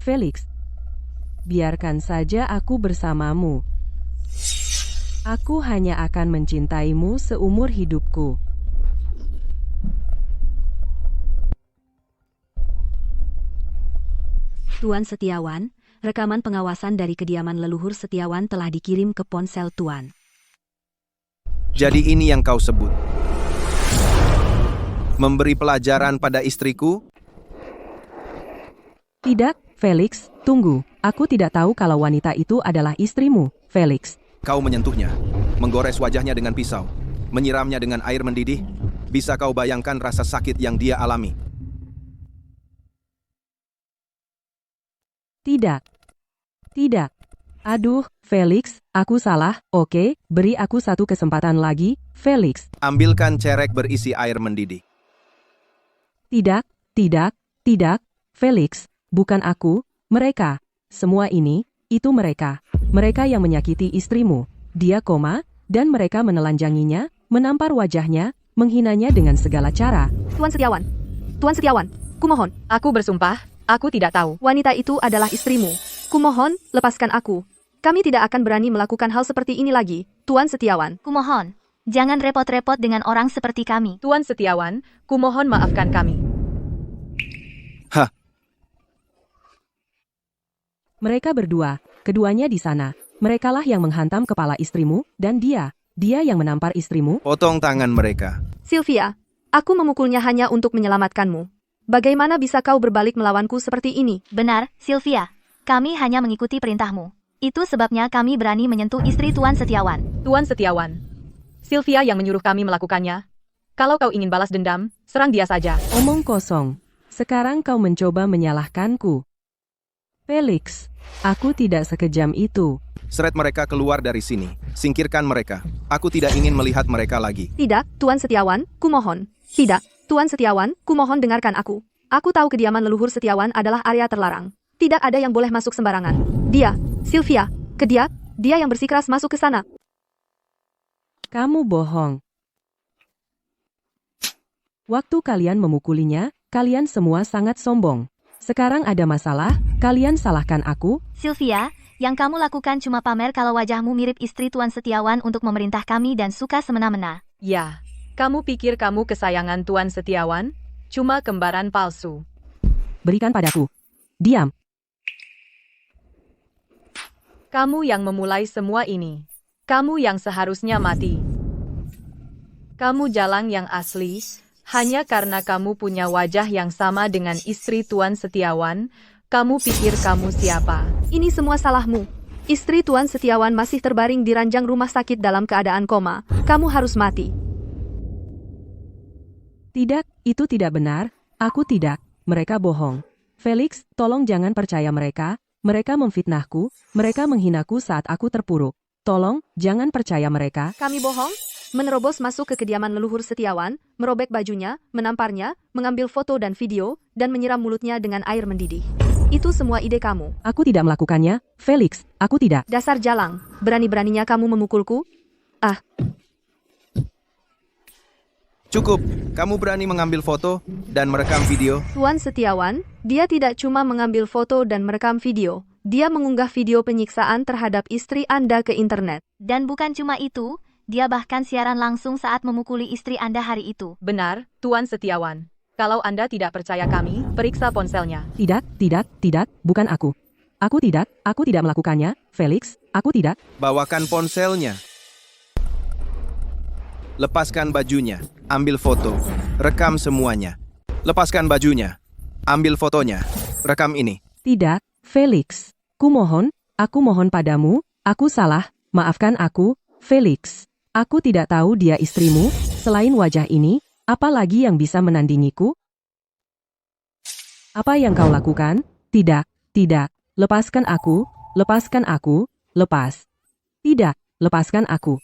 Felix, biarkan saja aku bersamamu. Aku hanya akan mencintaimu seumur hidupku.
Tuan Setiawan, rekaman pengawasan dari kediaman leluhur Setiawan telah dikirim ke ponsel Tuan.
Jadi ini yang kau sebut? Memberi pelajaran pada istriku?
Tidak, Felix, tunggu. Aku tidak tahu kalau wanita itu adalah istrimu, Felix.
Kau menyentuhnya, menggores wajahnya dengan pisau, menyiramnya dengan air mendidih. Bisa kau bayangkan rasa sakit yang dia alami?
Tidak. Tidak. Aduh, Felix, aku salah. Oke, beri aku satu kesempatan lagi, Felix.
Ambilkan cerek berisi air mendidih.
Tidak, tidak, tidak, Felix. Bukan aku, mereka. Semua ini, itu mereka. Mereka yang menyakiti istrimu. Dia koma, dan mereka menelanjanginya, menampar wajahnya, menghinanya dengan segala cara.
Tuan Setiawan, kumohon.
Aku bersumpah, aku tidak tahu.
Wanita itu adalah istrimu. Kumohon, lepaskan aku. Kami tidak akan berani melakukan hal seperti ini lagi, Tuan Setiawan.
Kumohon, jangan repot-repot dengan orang seperti kami.
Tuan Setiawan, kumohon maafkan kami.
Hah,
Mereka berdua, keduanya di sana. Merekalah yang menghantam kepala istrimu, dan dia yang menampar istrimu.
potong tangan mereka.
Sylvia, aku memukulnya hanya untuk menyelamatkanmu. Bagaimana bisa kau berbalik melawanku seperti ini?
Benar, Sylvia. Kami hanya mengikuti perintahmu. Itu sebabnya kami berani menyentuh istri Tuan Setiawan.
Tuan Setiawan, Sylvia yang menyuruh kami melakukannya. Kalau kau ingin balas dendam, serang dia saja.
Omong kosong. Sekarang kau mencoba menyalahkanku. Felix, aku tidak sekejam itu.
Seret mereka keluar dari sini. Singkirkan mereka. Aku tidak ingin melihat mereka lagi.
Tidak, Tuan Setiawan, kumohon. Tidak, Tuan Setiawan, kumohon dengarkan aku. Aku tahu kediaman leluhur Setiawan adalah area terlarang. Tidak ada yang boleh masuk sembarangan. Dia, Sylvia, dia yang bersikeras masuk ke sana.
Kamu bohong. Waktu kalian memukulinya, kalian semua sangat sombong. Sekarang ada masalah, kalian salahkan aku.
Sylvia, yang kamu lakukan cuma pamer kalau wajahmu mirip istri Tuan Setiawan untuk memerintah kami dan suka semena-mena.
Ya, kamu pikir kamu kesayangan Tuan Setiawan? Cuma kembaran palsu.
Berikan padaku. Diam.
Kamu yang memulai semua ini. Kamu yang seharusnya mati. Kamu jalang yang asli, hanya karena kamu punya wajah yang sama dengan istri Tuan Setiawan. Kamu pikir kamu siapa?
Ini semua salahmu. Istri Tuan Setiawan masih terbaring di ranjang rumah sakit dalam keadaan koma. Kamu harus mati.
Tidak, itu tidak benar. Aku tidak. Mereka bohong. Felix, tolong jangan percaya mereka. Mereka memfitnahku. Mereka menghinaku saat aku terpuruk. Tolong, jangan percaya mereka.
Kami bohong? Menerobos masuk ke kediaman leluhur Setiawan, merobek bajunya, menamparnya, mengambil foto dan video, dan menyiram mulutnya dengan air mendidih. Itu semua ide kamu.
Aku tidak melakukannya, Felix. Aku tidak.
Dasar jalang, berani-beraninya kamu memukulku?
Cukup, kamu berani mengambil foto dan merekam video?
Tuan Setiawan, dia tidak cuma mengambil foto dan merekam video. Dia mengunggah video penyiksaan terhadap istri Anda ke internet.
Dan bukan cuma itu, dia bahkan siaran langsung saat memukuli istri Anda hari itu.
Benar, Tuan Setiawan. Kalau Anda tidak percaya kami, periksa ponselnya.
Tidak, bukan aku. Aku tidak melakukannya, Felix, aku tidak.
Bawakan ponselnya. Lepaskan bajunya, ambil foto, rekam semuanya. Lepaskan bajunya, ambil fotonya, rekam ini.
Tidak, Felix. Aku mohon padamu, aku salah, maafkan aku, Felix. Aku tidak tahu dia istrimu, selain wajah ini, apa lagi yang bisa menandingiku? Apa yang kau lakukan? Tidak, lepaskan aku, lepas. Tidak, lepaskan aku.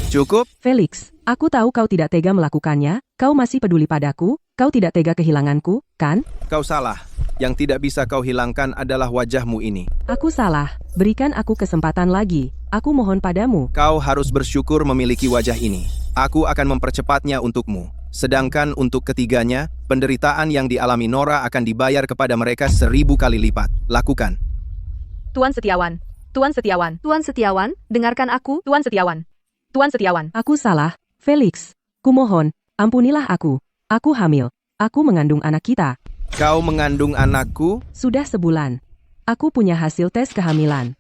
Cukup?
Felix, aku tahu kau tidak tega melakukannya, kau masih peduli padaku, kau tidak tega kehilanganku, kan?
Kau salah. Yang tidak bisa kau hilangkan adalah wajahmu ini.
Aku salah, berikan aku kesempatan lagi, aku mohon padamu.
Kau harus bersyukur memiliki wajah ini. Aku akan mempercepatnya untukmu. Sedangkan untuk ketiganya, penderitaan yang dialami Nora akan dibayar kepada mereka 1000 kali lipat. Lakukan.
Tuan Setiawan, Tuan Setiawan,
Tuan Setiawan, dengarkan aku.
Tuan Setiawan, Tuan Setiawan.
Aku salah, Felix, kumohon, ampunilah aku hamil, aku mengandung anak kita.
Kau mengandung anakku?
Sudah sebulan. Aku punya hasil tes kehamilan.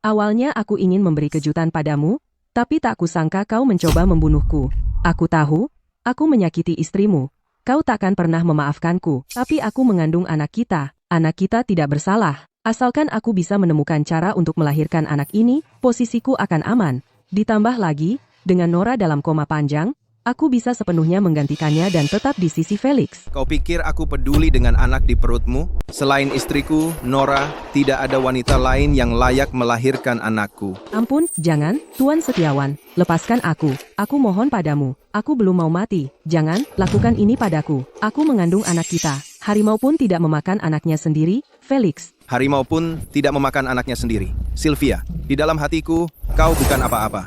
Awalnya aku ingin memberi kejutan padamu, tapi tak kusangka kau mencoba membunuhku. Aku tahu, aku menyakiti istrimu. Kau takkan pernah memaafkanku, tapi aku mengandung anak kita. Anak kita tidak bersalah. Asalkan aku bisa menemukan cara untuk melahirkan anak ini, posisiku akan aman. Ditambah lagi, dengan Nora dalam koma panjang, aku bisa sepenuhnya menggantikannya dan tetap di sisi Felix.
Kau pikir aku peduli dengan anak di perutmu? Selain istriku, Nora, tidak ada wanita lain yang layak melahirkan anakku.
Ampun, jangan, Tuan Setiawan, lepaskan aku mohon padamu, aku belum mau mati, jangan, lakukan ini padaku, aku mengandung anak kita, harimau pun tidak memakan anaknya sendiri, Felix.
Harimau pun tidak memakan anaknya sendiri. Sylvia, di dalam hatiku, kau bukan apa-apa.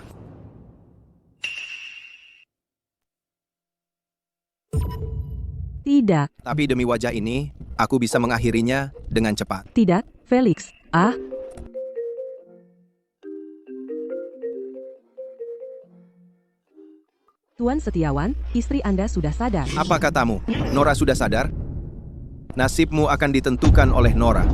Tidak,
Tapi demi wajah ini, aku bisa mengakhirinya dengan cepat.
tidak, Felix, Tuan Setiawan, istri Anda sudah sadar.
Apa katamu? Nora sudah sadar? Nasibmu akan ditentukan oleh Nora.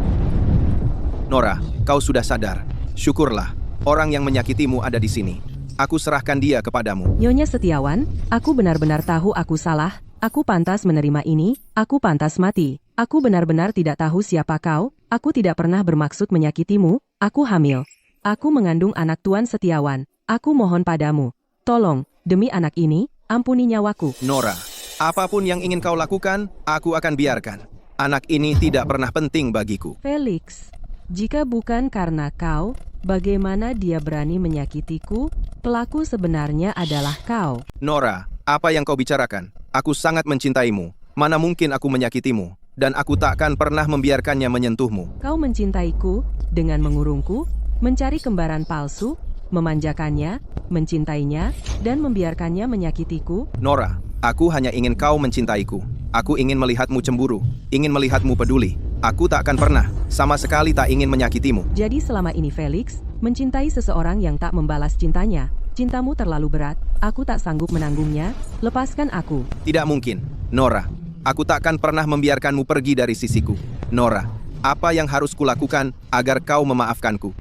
Nora, kau sudah sadar. Syukurlah, orang yang menyakitimu ada di sini. Aku serahkan dia kepadamu.
Nyonya Setiawan, aku benar-benar tahu aku salah, aku pantas menerima ini, aku pantas mati. Aku benar-benar tidak tahu siapa kau, aku tidak pernah bermaksud menyakitimu, aku hamil. Aku mengandung anak Tuan Setiawan, aku mohon padamu. Tolong, demi anak ini, ampuni nyawaku.
Nora, apapun yang ingin kau lakukan, aku akan biarkan. Anak ini tidak pernah penting bagiku.
Felix, jika bukan karena kau, bagaimana dia berani menyakitiku? Pelaku sebenarnya adalah kau.
Nora, apa yang kau bicarakan? Aku sangat mencintaimu. Mana mungkin aku menyakitimu? Dan aku takkan pernah membiarkannya menyentuhmu.
Kau mencintaiku dengan mengurungku, mencari kembaran palsu, memanjakannya, mencintainya, dan membiarkannya menyakitiku.
Nora, aku hanya ingin kau mencintaiku. Aku ingin melihatmu cemburu, ingin melihatmu peduli. Aku tak akan pernah, sama sekali tak ingin menyakitimu.
Jadi selama ini Felix, mencintai seseorang yang tak membalas cintanya. Cintamu terlalu berat, aku tak sanggup menanggungnya, lepaskan aku.
Tidak mungkin, Nora. Aku takkan pernah membiarkanmu pergi dari sisiku. Nora, apa yang harus kulakukan agar kau memaafkanku?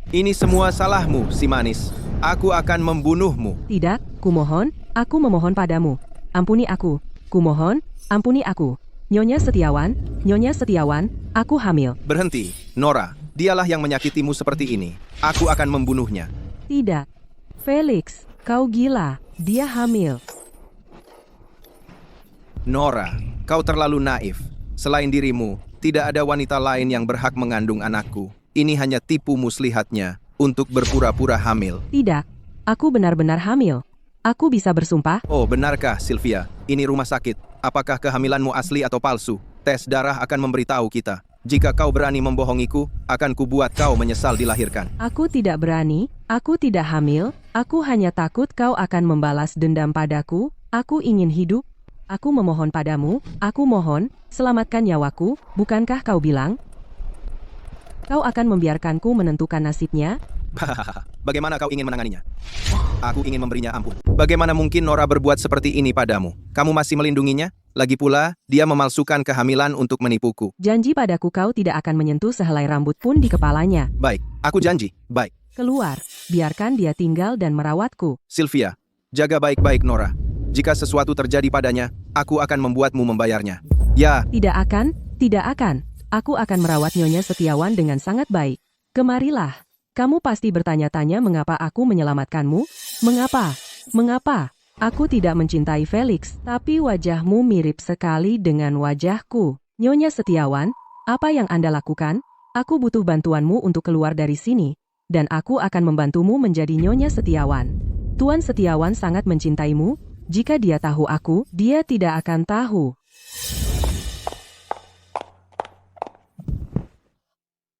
Ini semua salahmu, si manis. Aku akan membunuhmu.
Tidak, kumohon, aku memohon padamu. Ampuni aku, kumohon, ampuni aku. Nyonya Setiawan, aku hamil.
Berhenti, Nora. Dialah yang menyakitimu seperti ini. Aku akan membunuhnya.
Tidak. Felix, kau gila, dia hamil.
Nora, kau terlalu naif. Selain dirimu, tidak ada wanita lain yang berhak mengandung anakku. Ini hanya tipu muslihatnya untuk berpura-pura hamil.
Tidak, aku benar-benar hamil. Aku bisa bersumpah.
Oh, benarkah, Sylvia? Ini rumah sakit. Apakah kehamilanmu asli atau palsu? Tes darah akan memberitahu kita. Jika kau berani membohongiku, akan kubuat kau menyesal dilahirkan.
Aku tidak berani, aku tidak hamil, aku hanya takut kau akan membalas dendam padaku, aku ingin hidup. Aku memohon padamu, aku mohon, selamatkan nyawaku, bukankah kau bilang? Kau akan membiarkanku menentukan nasibnya?
Bagaimana kau ingin menanganinya? Aku ingin memberinya ampun. Bagaimana mungkin Nora berbuat seperti ini padamu? Kamu masih melindunginya? Lagi pula, dia memalsukan kehamilan untuk menipuku.
Janji padaku kau tidak akan menyentuh sehelai rambut pun di kepalanya.
Baik, aku janji. Baik.
Keluar, biarkan dia tinggal dan merawatku.
Sylvia, jaga baik-baik Nora. Jika sesuatu terjadi padanya, aku akan membuatmu membayarnya. Ya,
Tidak akan. Aku akan merawat Nyonya Setiawan dengan sangat baik. Kemarilah. Kamu pasti bertanya-tanya mengapa aku menyelamatkanmu? Mengapa? Aku tidak mencintai Felix, tapi wajahmu mirip sekali dengan wajahku. Nyonya Setiawan, apa yang Anda lakukan? Aku butuh bantuanmu untuk keluar dari sini. dan aku akan membantumu menjadi Nyonya Setiawan. Tuan Setiawan sangat mencintaimu. Jika dia tahu aku, dia tidak akan tahu.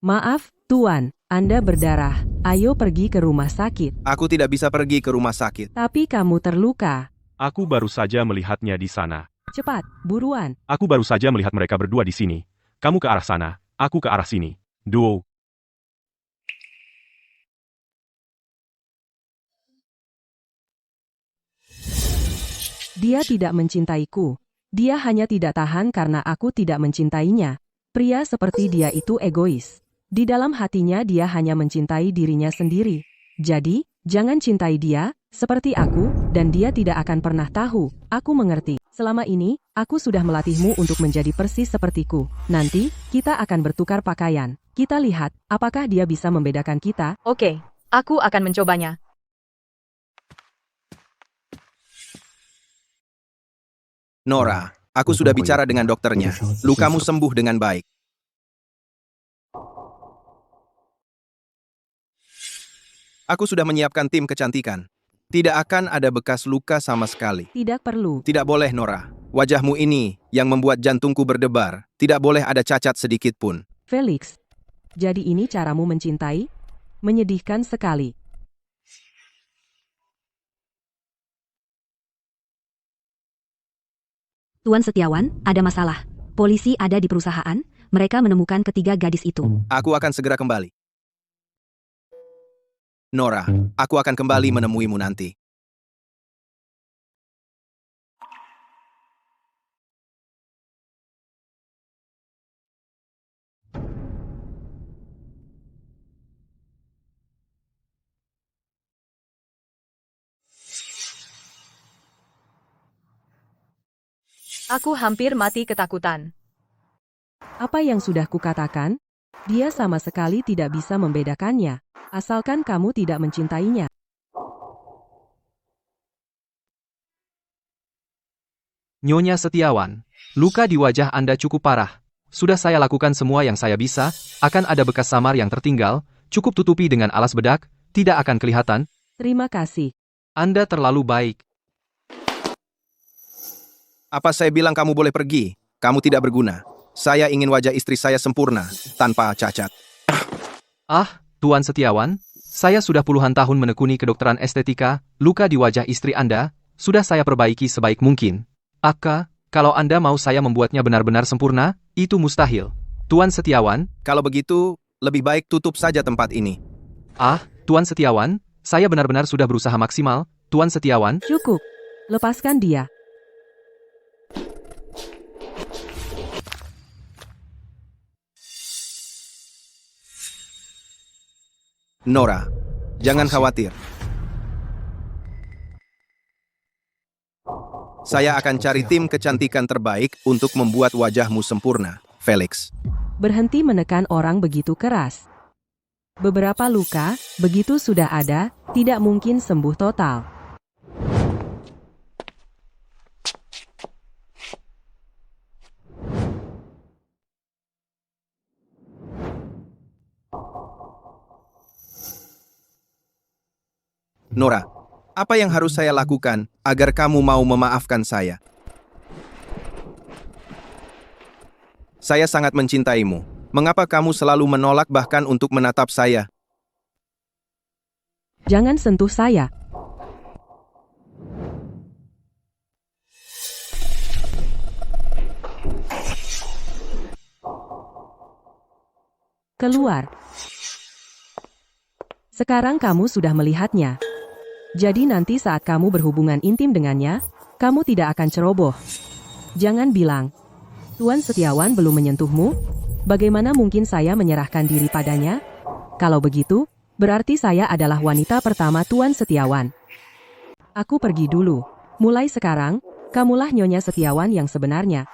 Maaf, Tuan, Anda berdarah. Ayo pergi ke rumah sakit.
Aku tidak bisa pergi ke rumah sakit.
Tapi kamu terluka.
Aku baru saja melihatnya di sana.
Cepat, buruan.
Aku baru saja melihat mereka berdua di sini. Kamu ke arah sana, aku ke arah sini. Duo.
Dia tidak mencintaiku. Dia hanya tidak tahan karena aku tidak mencintainya. Pria seperti dia itu egois. Di dalam hatinya dia hanya mencintai dirinya sendiri. Jadi, jangan cintai dia, seperti aku, dan dia tidak akan pernah tahu. Aku mengerti. Selama ini, aku sudah melatihmu untuk menjadi persis sepertiku. Nanti, kita akan bertukar pakaian. Kita lihat, apakah dia bisa membedakan kita.
Oke, aku akan mencobanya.
Nora, aku sudah bicara dengan dokternya. Lukamu sembuh dengan baik. Aku sudah menyiapkan tim kecantikan. Tidak akan ada bekas luka sama sekali.
Tidak perlu.
Tidak boleh, Nora. Wajahmu ini yang membuat jantungku berdebar. Tidak boleh ada cacat sedikit pun.
Felix, jadi ini caramu mencintai? Menyedihkan sekali.
Tuan Setiawan, ada masalah. Polisi ada di perusahaan, mereka menemukan ketiga gadis itu.
Aku akan segera kembali. Nora, aku akan kembali menemuimu nanti.
Aku hampir mati ketakutan.
Apa yang sudah kukatakan? Dia sama sekali tidak bisa membedakannya. Asalkan kamu tidak mencintainya.
Nyonya Setiawan, luka di wajah Anda cukup parah. Sudah saya lakukan semua yang saya bisa, akan ada bekas samar yang tertinggal, cukup tutupi dengan alas bedak, tidak akan kelihatan.
Terima kasih.
Anda terlalu baik.
Apa saya bilang kamu boleh pergi? Kamu tidak berguna. Saya ingin wajah istri saya sempurna, tanpa cacat.
Ah, Tuan Setiawan, saya sudah puluhan tahun menekuni kedokteran estetika, luka di wajah istri Anda, sudah saya perbaiki sebaik mungkin. Kalau Anda mau saya membuatnya benar-benar sempurna, itu mustahil. Tuan Setiawan,
Kalau begitu, lebih baik tutup saja tempat ini.
Tuan Setiawan, saya benar-benar sudah berusaha maksimal, Tuan Setiawan.
Cukup. Lepaskan dia.
Nora, jangan khawatir. Saya akan cari tim kecantikan terbaik untuk membuat wajahmu sempurna, Felix.
Berhenti menekan orang begitu keras. Beberapa luka, begitu sudah ada, tidak mungkin sembuh total.
Nora, apa yang harus saya lakukan agar kamu mau memaafkan saya? Saya sangat mencintaimu. Mengapa kamu selalu menolak bahkan untuk menatap saya?
Jangan sentuh saya. Keluar. Sekarang kamu sudah melihatnya. Jadi nanti saat kamu berhubungan intim dengannya, kamu tidak akan ceroboh. Jangan bilang, Tuan Setiawan belum menyentuhmu? Bagaimana mungkin saya menyerahkan diri padanya? Kalau begitu, berarti saya adalah wanita pertama Tuan Setiawan. Aku pergi dulu. Mulai sekarang, kamulah Nyonya Setiawan yang sebenarnya.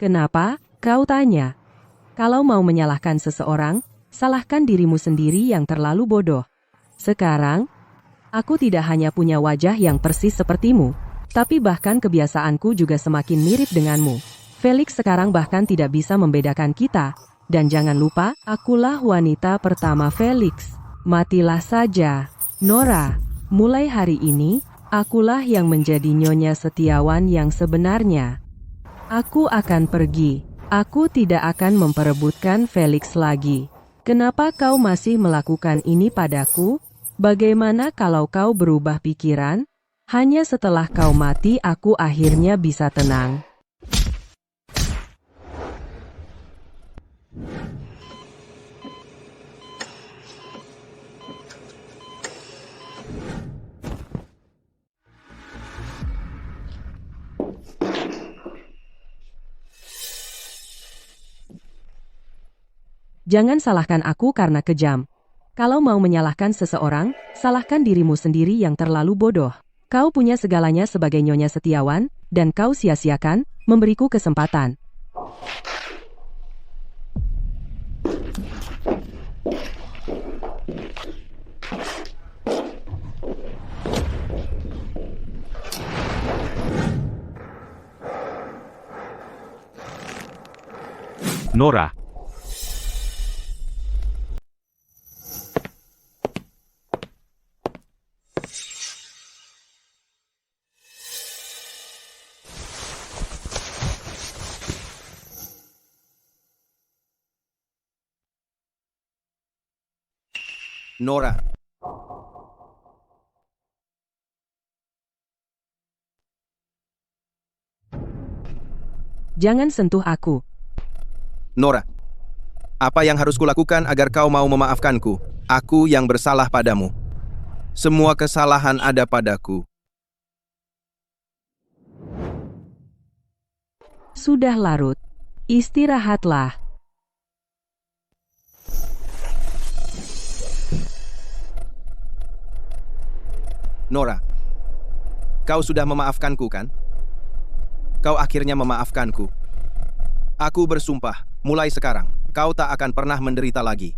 Kenapa? Kau tanya. Kalau mau menyalahkan seseorang, Salahkan dirimu sendiri yang terlalu bodoh. Sekarang, aku tidak hanya punya wajah yang persis sepertimu, tapi bahkan kebiasaanku juga semakin mirip denganmu. Felix sekarang bahkan tidak bisa membedakan kita. Dan jangan lupa, akulah wanita pertama Felix. Matilah saja. Nora, mulai hari ini, akulah yang menjadi Nyonya Setiawan yang sebenarnya. Aku akan pergi. Aku tidak akan memperebutkan Felix lagi. Kenapa kau masih melakukan ini padaku? Bagaimana kalau kau berubah pikiran? Hanya setelah kau mati aku akhirnya bisa tenang. Jangan salahkan aku karena kejam. Kalau mau menyalahkan seseorang, salahkan dirimu sendiri yang terlalu bodoh. Kau punya segalanya sebagai Nyonya Setiawan, dan kau sia-siakan, memberiku kesempatan.
Nora.
Nora.
Jangan sentuh aku.
Nora. Apa yang harus kulakukan agar kau mau memaafkanku? Aku yang bersalah padamu. Semua kesalahan ada padaku.
Sudah larut. Istirahatlah.
Nora. Kau sudah memaafkanku, kan? Kau akhirnya memaafkanku. Aku bersumpah, mulai sekarang, kau tak akan pernah menderita lagi.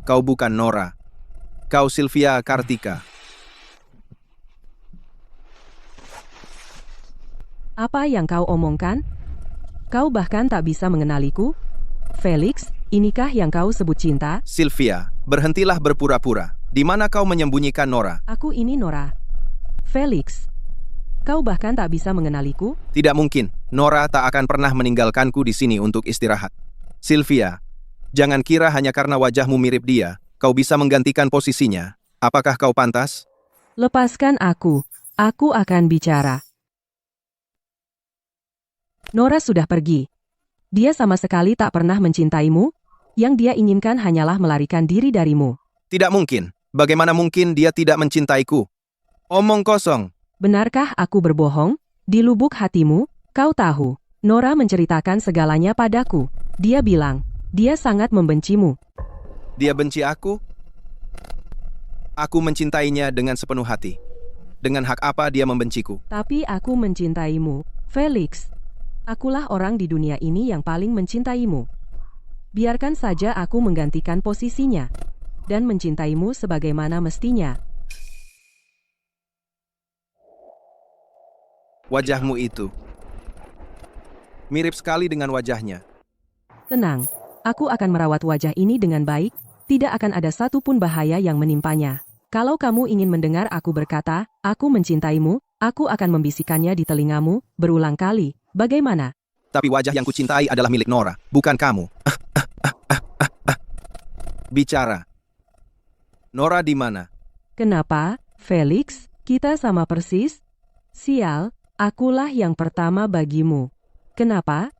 Kau bukan Nora. Kau Sylvia Kartika.
Apa yang kau omongkan? Kau bahkan tak bisa mengenaliku? Felix, inikah yang kau sebut cinta?
Sylvia, berhentilah berpura-pura. Di mana kau menyembunyikan Nora?
Aku ini Nora. Felix, kau bahkan tak bisa mengenaliku?
Tidak mungkin. Nora tak akan pernah meninggalkanku di sini untuk istirahat. Sylvia, jangan kira hanya karena wajahmu mirip dia, kau bisa menggantikan posisinya. Apakah kau pantas?
Lepaskan aku akan bicara. Nora sudah pergi. Dia sama sekali tak pernah mencintaimu. Yang dia inginkan hanyalah melarikan diri darimu.
Tidak mungkin. Bagaimana mungkin dia tidak mencintaiku? Omong kosong.
Benarkah aku berbohong? Di lubuk hatimu, kau tahu. Nora menceritakan segalanya padaku. Dia bilang, dia sangat membencimu.
Dia benci aku? Aku mencintainya dengan sepenuh hati. Dengan hak apa dia membenciku?
Tapi aku mencintaimu, Felix. Akulah orang di dunia ini yang paling mencintaimu. Biarkan saja aku menggantikan posisinya. Dan mencintaimu sebagaimana mestinya.
Wajahmu itu mirip sekali dengan wajahnya.
Tenang, aku akan merawat wajah ini dengan baik. Tidak akan ada satupun bahaya yang menimpanya. Kalau kamu ingin mendengar aku berkata, aku mencintaimu, aku akan membisikkannya di telingamu, berulang kali. Bagaimana?
Tapi wajah yang kucintai adalah milik Nora, bukan kamu. Bicara. Nora di mana?
Kenapa, Felix? Kita sama persis? Sial, akulah yang pertama bagimu. Kenapa?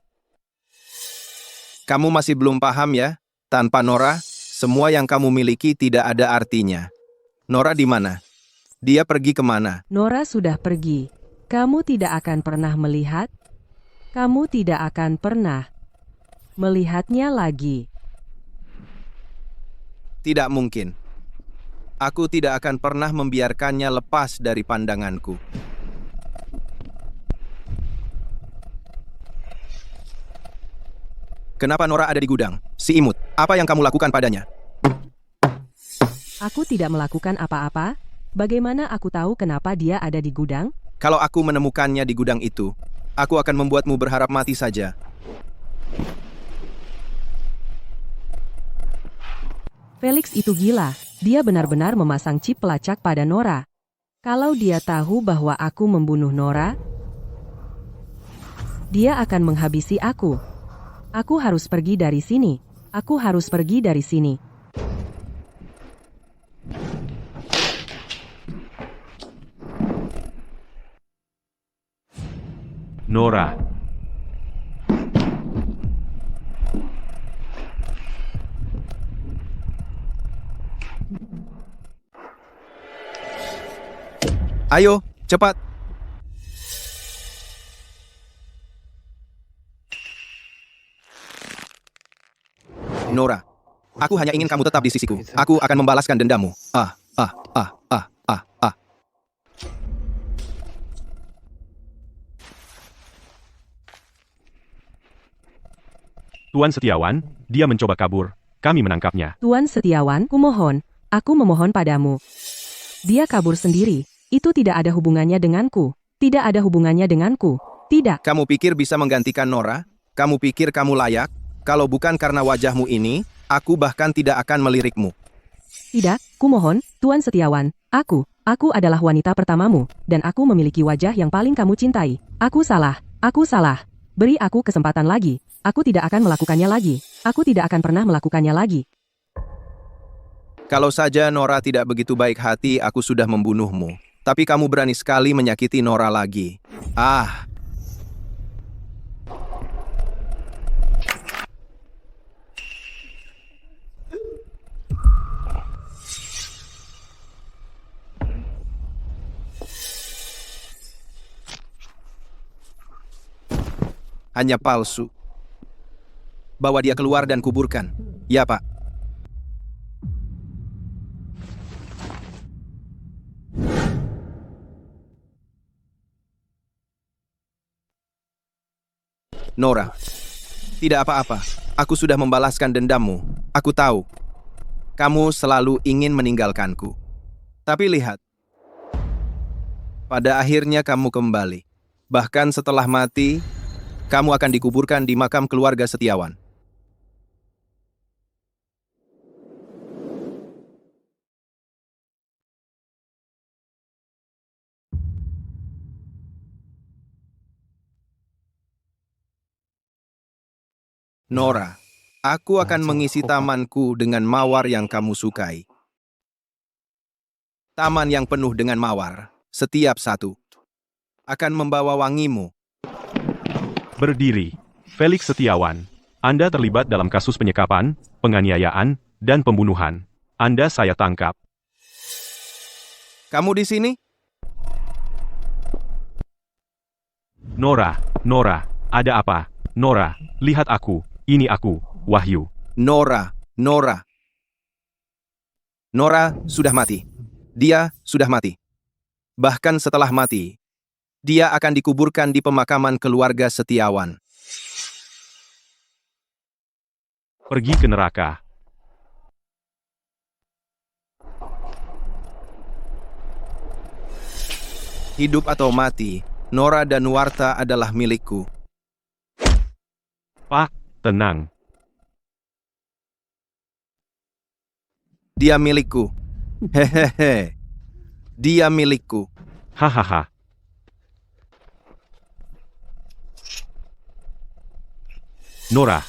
Kamu masih belum paham ya? Tanpa Nora, semua yang kamu miliki tidak ada artinya. Nora di mana? Dia pergi kemana?
Nora sudah pergi. Kamu tidak akan pernah melihat. Kamu tidak akan pernah. Melihatnya lagi.
Tidak mungkin. Aku tidak akan pernah membiarkannya lepas dari pandanganku. Kenapa Nora ada di gudang? Si imut, apa yang kamu lakukan padanya?
Aku tidak melakukan apa-apa. Bagaimana aku tahu kenapa dia ada di gudang?
Kalau aku menemukannya di gudang itu, aku akan membuatmu berharap mati saja.
Felix itu gila. Dia benar-benar memasang chip pelacak pada Nora. Kalau dia tahu bahwa aku membunuh Nora, dia akan menghabisi aku. Aku harus pergi dari sini. Aku harus pergi dari sini.
Nora.
Ayo, cepat. Nora, aku hanya ingin kamu tetap di sisiku. Aku akan membalaskan dendammu.
Tuan Setiawan, dia mencoba kabur. Kami menangkapnya.
Tuan Setiawan, kumohon. Aku memohon padamu. Dia kabur sendiri. Itu tidak ada hubungannya denganku. Tidak ada hubungannya denganku. Tidak.
Kamu pikir bisa menggantikan Nora? Kamu pikir kamu layak? Kalau bukan karena wajahmu ini, aku bahkan tidak akan melirikmu.
Tidak, kumohon, Tuan Setiawan. Aku adalah wanita pertamamu, dan aku memiliki wajah yang paling kamu cintai. Aku salah. Beri aku kesempatan lagi. Aku tidak akan melakukannya lagi. Aku tidak akan pernah melakukannya lagi.
Kalau saja Nora tidak begitu baik hati, aku sudah membunuhmu. Tapi kamu berani sekali menyakiti Nora lagi. Hanya palsu. Bawa dia keluar dan kuburkan. Ya, Pak. Nora, tidak apa-apa. Aku sudah membalaskan dendammu. Aku tahu. Kamu selalu ingin meninggalkanku. Tapi lihat. Pada akhirnya kamu kembali. Bahkan setelah mati, kamu akan dikuburkan di makam keluarga Setiawan. Nora, aku akan mengisi tamanku dengan mawar yang kamu sukai. Taman yang penuh dengan mawar, setiap satu, akan membawa wangimu.
Berdiri. Felix Setiawan. Anda terlibat dalam kasus penyekapan, penganiayaan, dan pembunuhan. Anda saya tangkap.
Kamu di sini?
Nora, ada apa? Nora, lihat aku. Ini aku, Wahyu.
Nora sudah mati. Dia sudah mati. Bahkan setelah mati, dia akan dikuburkan di pemakaman keluarga Setiawan.
Pergi ke neraka.
Hidup atau mati, Nora dan Nuarta adalah milikku.
Pak, tenang.
Dia milikku. Hehehe. Dia milikku.
Hahaha. Nora.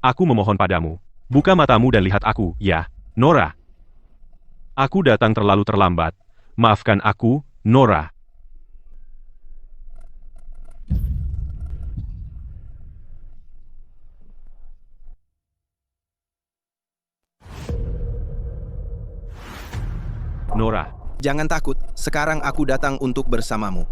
Aku memohon padamu. Buka matamu dan lihat aku, ya, Nora. Aku datang terlalu terlambat. Maafkan aku, Nora.
Jangan takut, sekarang aku datang untuk bersamamu.